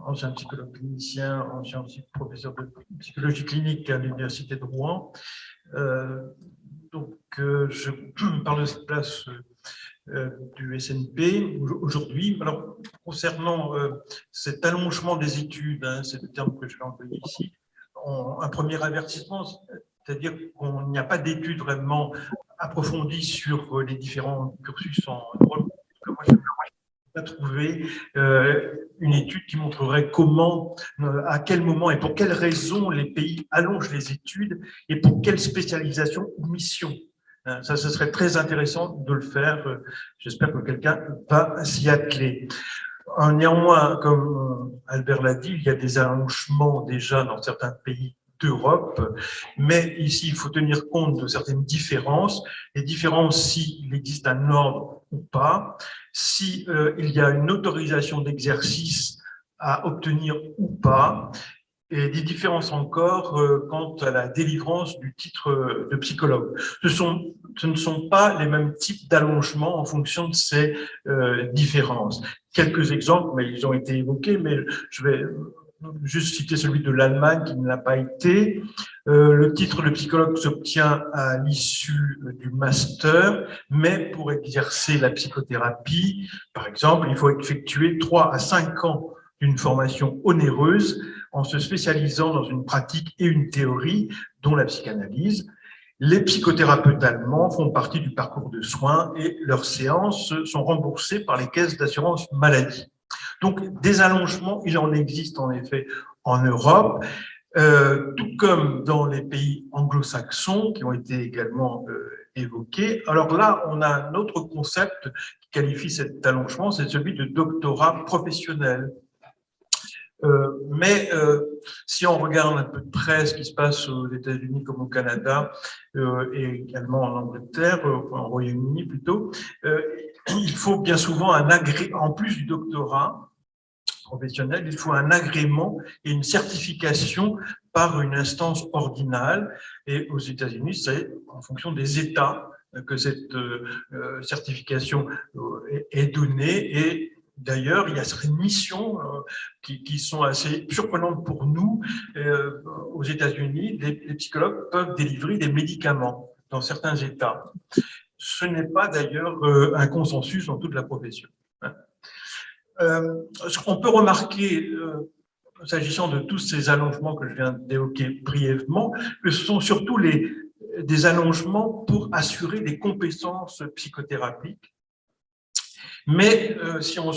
ancien psychologue clinicien, ancien aussi professeur de psychologie clinique à l'Université de Rouen. Je parle de cette place du SNP aujourd'hui. Alors, concernant cet allongement des études, hein, c'est le terme que je vais employer ici, un premier avertissement, c'est-à-dire qu'il n'y a pas d'études vraiment approfondies sur les différents cursus en Europe. Moi, je n'ai pas trouvé une étude qui montrerait comment, à quel moment et pour quelles raisons les pays allongent les études et pour quelle spécialisation ou mission. Ça, ce serait très intéressant de le faire. J'espère que quelqu'un va s'y atteler. Néanmoins, comme Albert l'a dit, il y a des allongements déjà dans certains pays d'Europe, mais ici, il faut tenir compte de certaines différences. Les différences, s'il existe un ordre ou pas, si il y a une autorisation d'exercice à obtenir ou pas, et des différences encore quant à la délivrance du titre de psychologue. Ce ne sont pas les mêmes types d'allongements en fonction de ces différences. Quelques exemples, mais ils ont été évoqués, mais je vais juste citer celui de l'Allemagne qui ne l'a pas été. Le titre de psychologue s'obtient à l'issue du master, mais pour exercer la psychothérapie, par exemple, il faut effectuer 3 à 5 ans d'une formation onéreuse en se spécialisant dans une pratique et une théorie, dont la psychanalyse. Les psychothérapeutes allemands font partie du parcours de soins et leurs séances sont remboursées par les caisses d'assurance maladie. Donc, des allongements, il en existe en effet en Europe, tout comme dans les pays anglo-saxons qui ont été également évoqués. Alors là, on a un autre concept qui qualifie cet allongement, c'est celui de doctorat professionnel. Mais si on regarde un peu de près ce qui se passe aux États-Unis comme au Canada et également en Angleterre, en Royaume-Uni plutôt, il faut bien souvent en plus du doctorat professionnel, il faut un agrément et une certification par une instance ordinale. Et aux États-Unis, c'est en fonction des États que cette certification est donnée. Et d'ailleurs, il y a certaines missions qui sont assez surprenantes pour nous. Aux États-Unis, les psychologues peuvent délivrer des médicaments dans certains États. Ce n'est pas d'ailleurs un consensus dans toute la profession. On peut remarquer, s'agissant de tous ces allongements que je viens d'évoquer brièvement, que ce sont surtout des allongements pour assurer des compétences psychothérapiques. Mais si on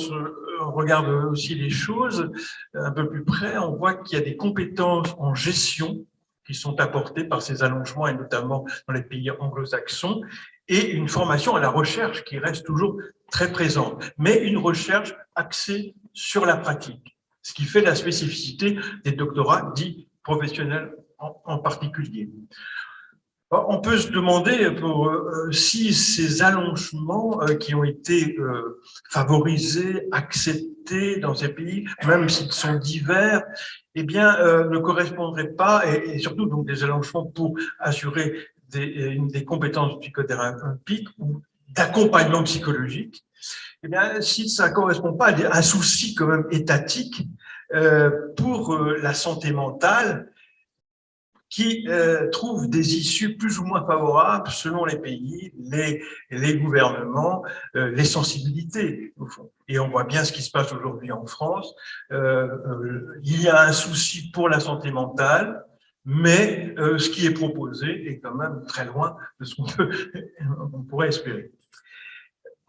regarde aussi les choses un peu plus près, on voit qu'il y a des compétences en gestion qui sont apportées par ces allongements, et notamment dans les pays anglo-saxons, et une formation à la recherche qui reste toujours très présente, mais une recherche axée sur la pratique, ce qui fait la spécificité des doctorats dits professionnels en particulier. On peut se demander si ces allongements qui ont été favorisés, acceptés dans ces pays, même s'ils sont divers, eh bien, ne correspondraient pas, et surtout donc des allongements pour assurer des compétences psychothérapeutiques ou d'accompagnement psychologique, eh bien, si ça ne correspond pas à un souci quand même étatique pour la santé mentale, qui trouve des issues plus ou moins favorables selon les pays, les gouvernements, les sensibilités, au fond. Et on voit bien ce qui se passe aujourd'hui en France. Il y a un souci pour la santé mentale, mais ce qui est proposé est quand même très loin de ce qu'on pourrait espérer.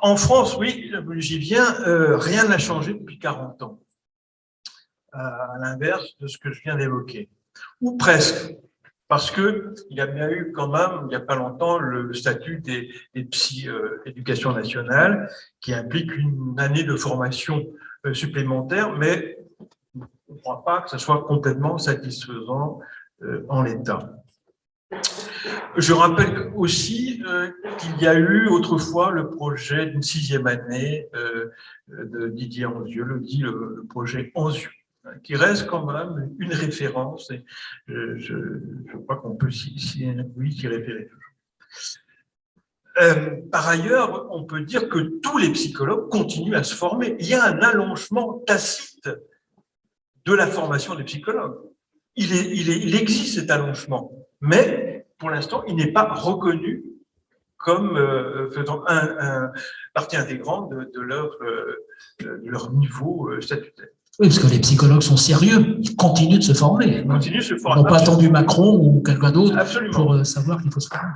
En France, oui, j'y viens, rien n'a changé depuis 40 ans, à l'inverse de ce que je viens d'évoquer, ou presque, parce qu'il y a bien eu quand même, il n'y a pas longtemps, le statut des psy éducation nationale, qui implique une année de formation supplémentaire, mais je ne crois pas que ce soit complètement satisfaisant en l'état. Je rappelle aussi qu'il y a eu autrefois le projet d'une 6e année de Didier Anzieux, le projet Anzieux, qui reste quand même une référence. Et je crois qu'on peut s'y référer toujours. Par ailleurs, on peut dire que tous les psychologues continuent à se former. Il y a un allongement tacite de la formation des psychologues. Il existe cet allongement, mais pour l'instant, il n'est pas reconnu comme faisant partie intégrante de leur niveau statutaire. Oui, parce que les psychologues sont sérieux, ils continuent de se former. Ils continuent de se Ils former. n'ont pas attendu Macron ou quelqu'un d'autre pour savoir qu'il faut se former.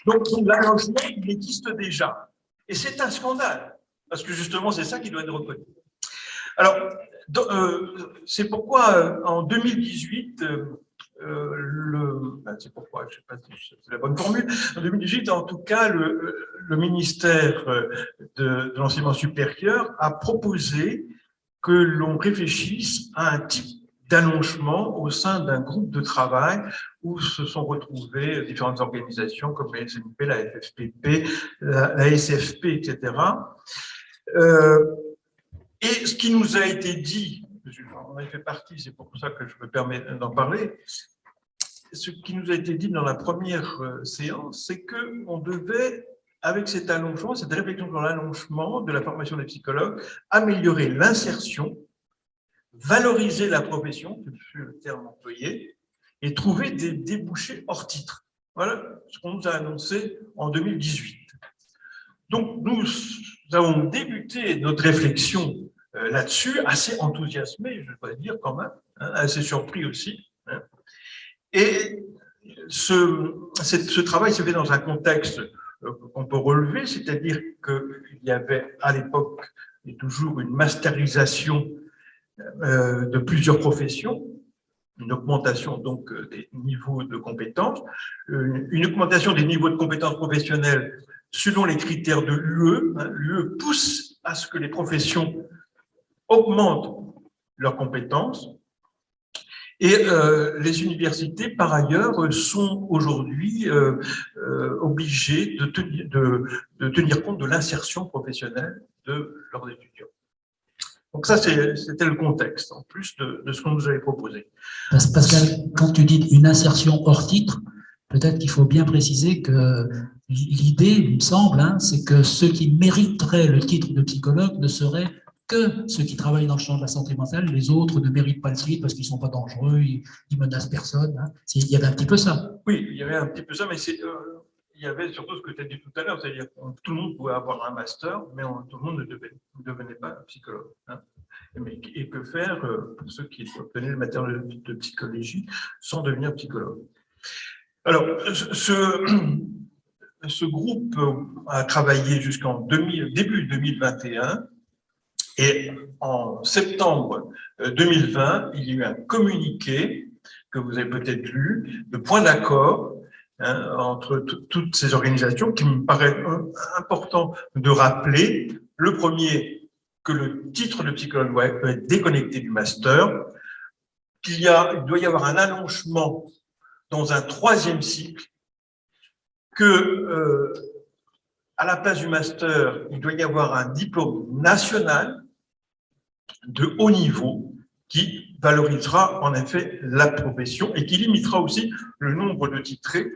Donc l'allongement, il existe déjà. Et c'est un scandale, parce que justement, c'est ça qui doit être reconnu. Alors, c'est pourquoi en 2018, c'est pourquoi, je ne sais pas si c'est la bonne formule, en 2018, en tout cas, le ministère de l'enseignement supérieur a proposé que l'on réfléchisse à un type d'allongement au sein d'un groupe de travail où se sont retrouvées différentes organisations comme la SNP, la FFPP, la SFP, etc. Et ce qui nous a été dit, on en fait partie, c'est pour ça que je me permets d'en parler, ce qui nous a été dit dans la première séance, c'est qu'on devait, avec cet allongement, cette réflexion sur l'allongement de la formation des psychologues, améliorer l'insertion, valoriser la profession, c'est le terme employé, et trouver des débouchés hors titre. Voilà ce qu'on nous a annoncé en 2018. Donc, nous avons débuté notre réflexion là-dessus, assez enthousiasmé, je dois dire quand même, assez surpris aussi. Et ce travail s'est fait dans un contexte qu'on peut relever, c'est-à-dire qu'il y avait à l'époque et toujours une masterisation de plusieurs professions, une augmentation donc des niveaux de compétences, une augmentation des niveaux de compétences professionnelles selon les critères de l'UE. L'UE pousse à ce que les professions augmentent leurs compétences. Et les universités, par ailleurs, sont aujourd'hui obligées de tenir compte de l'insertion professionnelle de leurs étudiants. Donc ça, c'était le contexte, en plus de ce qu'on nous avait proposé. Pascal, quand tu dis une insertion hors titre, peut-être qu'il faut bien préciser que l'idée, il me semble, c'est que ceux qui mériteraient le titre de psychologue ne seraient que ceux qui travaillent dans le champ de la santé mentale. Les autres ne méritent pas le titre parce qu'ils ne sont pas dangereux, ils ne menacent personne. Il y avait un petit peu ça. Oui, il y avait un petit peu ça, mais il y avait surtout ce que tu as dit tout à l'heure, c'est-à-dire que tout le monde pouvait avoir un master, mais tout le monde ne devenait pas psychologue. Et que faire pour ceux qui obtenaient le matériel de psychologie sans devenir psychologue? Alors, ce groupe a travaillé jusqu'en début 2021, et en septembre 2020, il y a eu un communiqué que vous avez peut-être lu, de point d'accord entre toutes ces organisations, qui me paraît important de rappeler. Le premier, que le titre de psychologue doit être déconnecté du master, qu'il doit y avoir un allongement dans un 3e cycle, que à la place du master, il doit y avoir un diplôme national de haut niveau qui valorisera en effet la profession et qui limitera aussi le nombre de titrés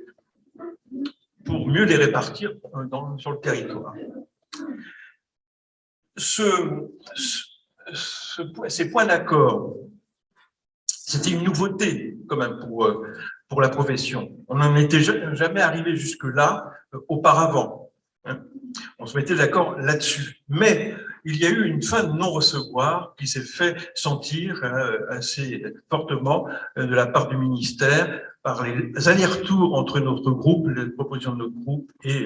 pour mieux les répartir sur le territoire. Ces points d'accord, c'était une nouveauté quand même pour la profession. On n'en était jamais arrivé jusque-là auparavant. On se mettait d'accord là-dessus. Mais il y a eu une fin de non-recevoir qui s'est fait sentir assez fortement de la part du ministère, par les allers-retours entre notre groupe, les propositions de notre groupe et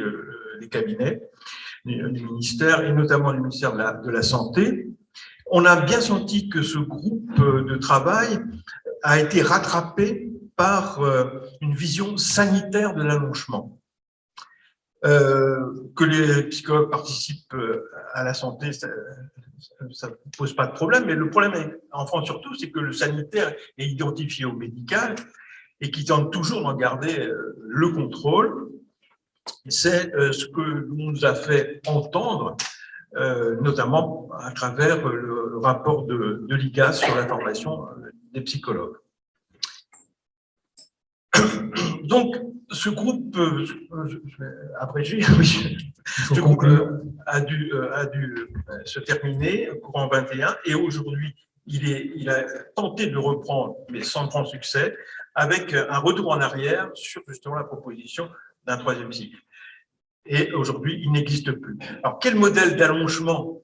les cabinets du ministère, et notamment du ministère de la Santé. On a bien senti que ce groupe de travail a été rattrapé par une vision sanitaire de l'allongement. Que les psychologues participent à la santé, ça ne pose pas de problème, mais le problème en France surtout, c'est que le sanitaire est identifié au médical et qui tente toujours d'en garder le contrôle. C'est ce que l'on nous a fait entendre, notamment à travers le rapport de l'IGAS sur la formation des psychologues. Donc, ce groupe, je vais abréger, ce groupe a dû se terminer courant 21 et aujourd'hui, il a tenté de reprendre, mais sans grand succès, avec un retour en arrière sur justement la proposition d'un troisième cycle. Et aujourd'hui, il n'existe plus. Alors, quel modèle d'allongement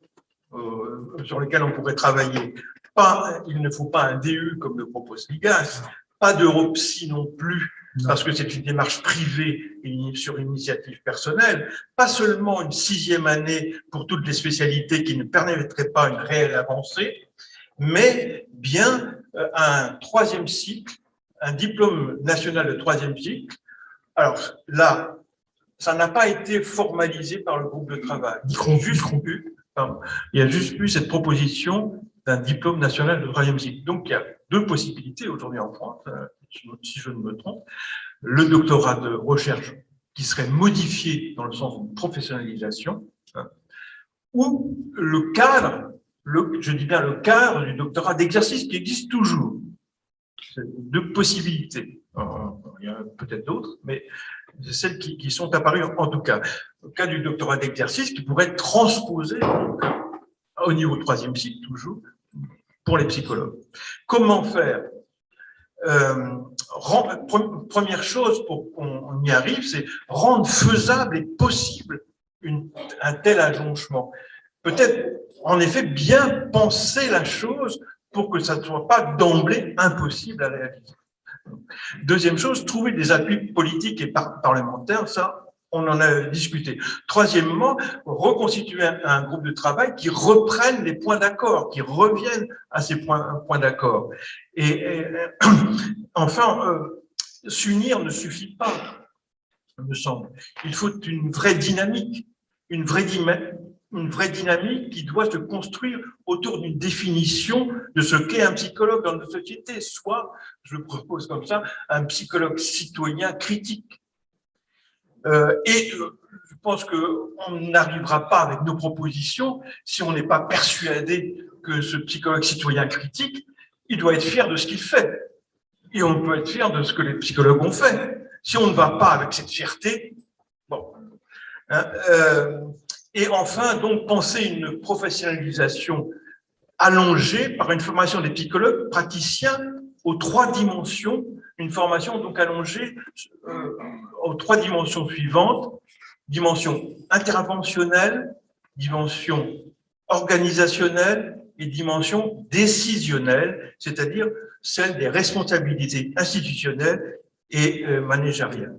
sur lequel on pourrait travailler? Il ne faut pas un DU comme le propose l'IGAS, pas d'Europsy non plus, parce que c'est une démarche privée et sur initiative personnelle, pas seulement une 6e année pour toutes les spécialités qui ne permettraient pas une réelle avancée, mais bien un 3e cycle, un diplôme national de 3e cycle. Alors là, ça n'a pas été formalisé par le groupe de travail. Il y a juste eu cette proposition d'un diplôme national de 3e cycle. Donc, il y a 2 possibilités aujourd'hui en France, si je ne me trompe. Le doctorat de recherche qui serait modifié dans le sens d'une professionnalisation, ou le cadre, je dis bien le cadre du doctorat d'exercice qui existe toujours. C'est 2 possibilités. Il y en a peut-être d'autres, mais c'est celles qui sont apparues en tout cas. Le cas du doctorat d'exercice qui pourrait être transposé au niveau 3e cycle toujours pour les psychologues. Comment faire? Première chose pour qu'on y arrive, c'est rendre faisable et possible un tel allongement. Peut-être, en effet, bien penser la chose pour que ça ne soit pas d'emblée impossible à réaliser. Deuxième chose, trouver des appuis politiques et parlementaires, ça, on en a discuté. Troisièmement, reconstituer un groupe de travail qui reprenne les points d'accord, qui reviennent à ces points d'accord. Et enfin, s'unir ne suffit pas, il me semble. Il faut une vraie dynamique, une vraie dynamique qui doit se construire autour d'une définition de ce qu'est un psychologue dans notre société, soit, je propose comme ça, un psychologue citoyen critique. Et je pense qu'on n'arrivera pas avec nos propositions si on n'est pas persuadé que ce psychologue citoyen critique, il doit être fier de ce qu'il fait. Et on peut être fier de ce que les psychologues ont fait. Si on ne va pas avec cette fierté, bon. Et enfin, donc, penser une professionnalisation allongée par une formation des psychologues praticiens aux 3 dimensions, une formation donc allongée aux 3 dimensions suivantes, dimension interventionnelle, dimension organisationnelle et dimension décisionnelle, c'est-à-dire celle des responsabilités institutionnelles et managériales.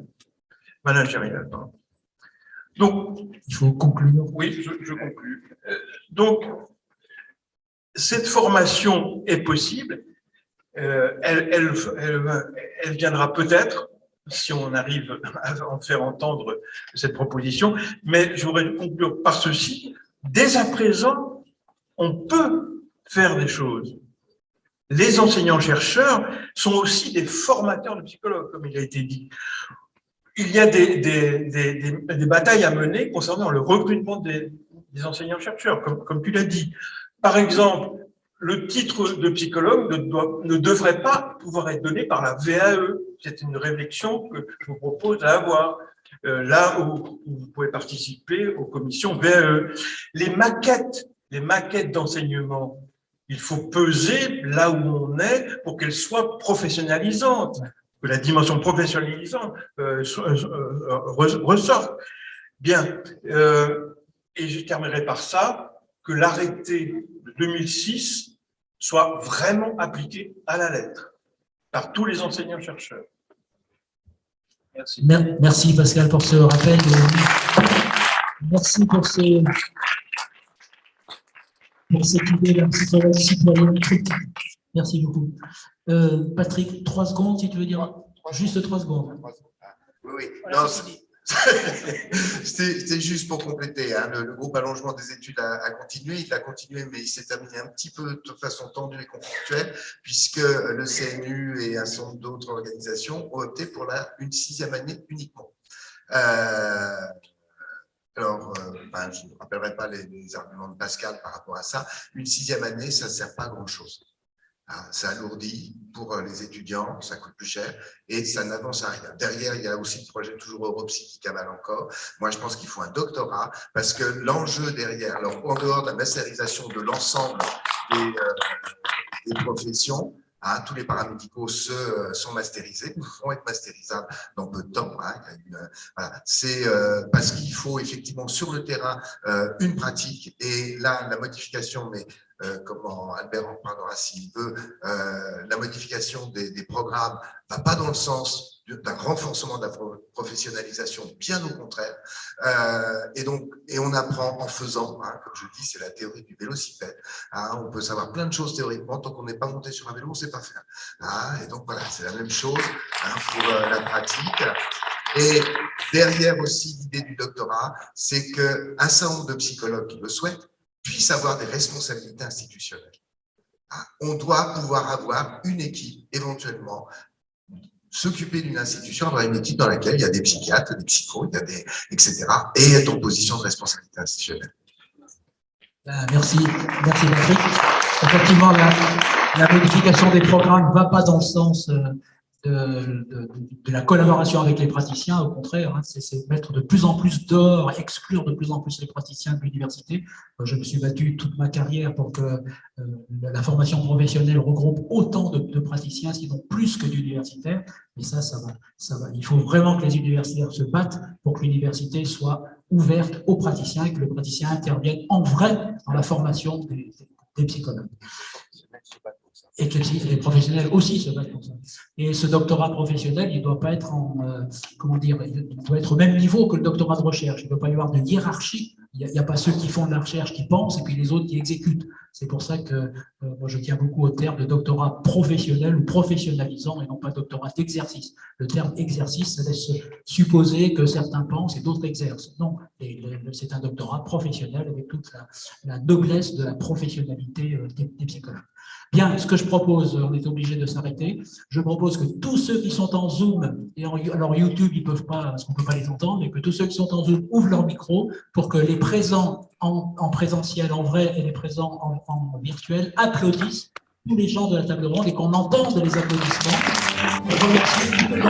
Donc, il faut conclure. Oui, je conclue. Donc, cette formation est possible. Elle viendra peut-être, si on arrive à en faire entendre cette proposition, mais je voudrais conclure par ceci. Dès à présent, on peut faire des choses. Les enseignants-chercheurs sont aussi des formateurs de psychologues, comme il a été dit. Il y a des batailles à mener concernant le recrutement des enseignants-chercheurs, comme tu l'as dit. Par exemple, le titre de psychologue ne devrait pas pouvoir être donné par la VAE. C'est une réflexion que je vous propose d'avoir là où vous pouvez participer aux commissions VAE. Les maquettes d'enseignement, il faut peser là où on est pour qu'elles soient professionnalisantes, que la dimension professionnalisante ressorte. Bien, et je terminerai par ça, que l'arrêté de 2006 soit vraiment appliqué à la lettre par tous les enseignants-chercheurs. Merci. Merci Pascal pour ce rappel. Merci pour cette idée d'un citoyen citoyen critique. Merci beaucoup. Patrick, 3 secondes si tu veux dire. Juste 3 secondes. Oui, oui. Voilà, Non, c'était juste pour compléter. Hein, le groupe allongement des études a continué. Il a continué, mais il s'est terminé un petit peu de façon tendue et conflictuelle, puisque le CNU et un certain nombre d'autres organisations ont opté pour une 6e année uniquement. Alors, je ne rappellerai pas les arguments de Pascal par rapport à ça. Une 6e année, ça ne sert pas à grand-chose. Ça alourdit pour les étudiants, ça coûte plus cher et ça n'avance à rien. Derrière, il y a aussi le projet toujours Europsy qui cavale encore. Moi, je pense qu'il faut un doctorat parce que l'enjeu derrière, alors en dehors de la masterisation de l'ensemble des professions, tous les paramédicaux sont masterisés, vont être mastérisables dans peu de temps. Voilà. C'est parce qu'il faut effectivement sur le terrain une pratique et là, la modification, mais comment Albert en parlera s'il veut, la modification des programmes ne va pas dans le sens d'un renforcement de la professionnalisation, bien au contraire. Et on apprend en faisant, comme je dis, c'est la théorie du vélocipède. On peut savoir plein de choses théoriquement, tant qu'on n'est pas monté sur un vélo, on ne sait pas faire. Et donc voilà, c'est la même chose pour la pratique. Et derrière aussi, l'idée du doctorat, c'est qu'un certain nombre de psychologues qui le souhaitent puissent avoir des responsabilités institutionnelles. On doit pouvoir avoir une équipe, éventuellement, s'occuper d'une institution, avoir une équipe dans laquelle il y a des psychiatres, des psychos, il y a etc. et être en position de responsabilité institutionnelle. Merci Patrick. Effectivement, la modification des programmes ne va pas dans le sens de la collaboration avec les praticiens, au contraire, c'est mettre de plus en plus dehors, exclure de plus en plus les praticiens de l'université. Je me suis battu toute ma carrière pour que la formation professionnelle regroupe autant de praticiens, sinon plus que d'universitaires, et ça va. Il faut vraiment que les universitaires se battent pour que l'université soit ouverte aux praticiens et que le praticien intervienne en vrai dans la formation des psychologues. Et que les professionnels aussi se battent pour ça. Et ce doctorat professionnel, il ne doit pas être il doit être au même niveau que le doctorat de recherche. Il ne doit pas y avoir de hiérarchie. Il n'y a pas ceux qui font de la recherche qui pensent et puis les autres qui exécutent. C'est pour ça que moi je tiens beaucoup au terme de doctorat professionnel ou professionnalisant et non pas doctorat d'exercice. Le terme exercice, ça laisse supposer que certains pensent et d'autres exercent. Non, c'est un doctorat professionnel avec toute la noblesse de la professionnalité des psychologues. Bien, ce que je propose, on est obligé de s'arrêter, je propose que tous ceux qui sont en Zoom, et alors YouTube, ils ne peuvent pas, parce qu'on ne peut pas les entendre, mais que tous ceux qui sont en Zoom ouvrent leur micro pour que les présents en présentiel, en vrai, et les présents en virtuel applaudissent tous les gens de la table ronde et qu'on entende les applaudissements. Je remercie tous les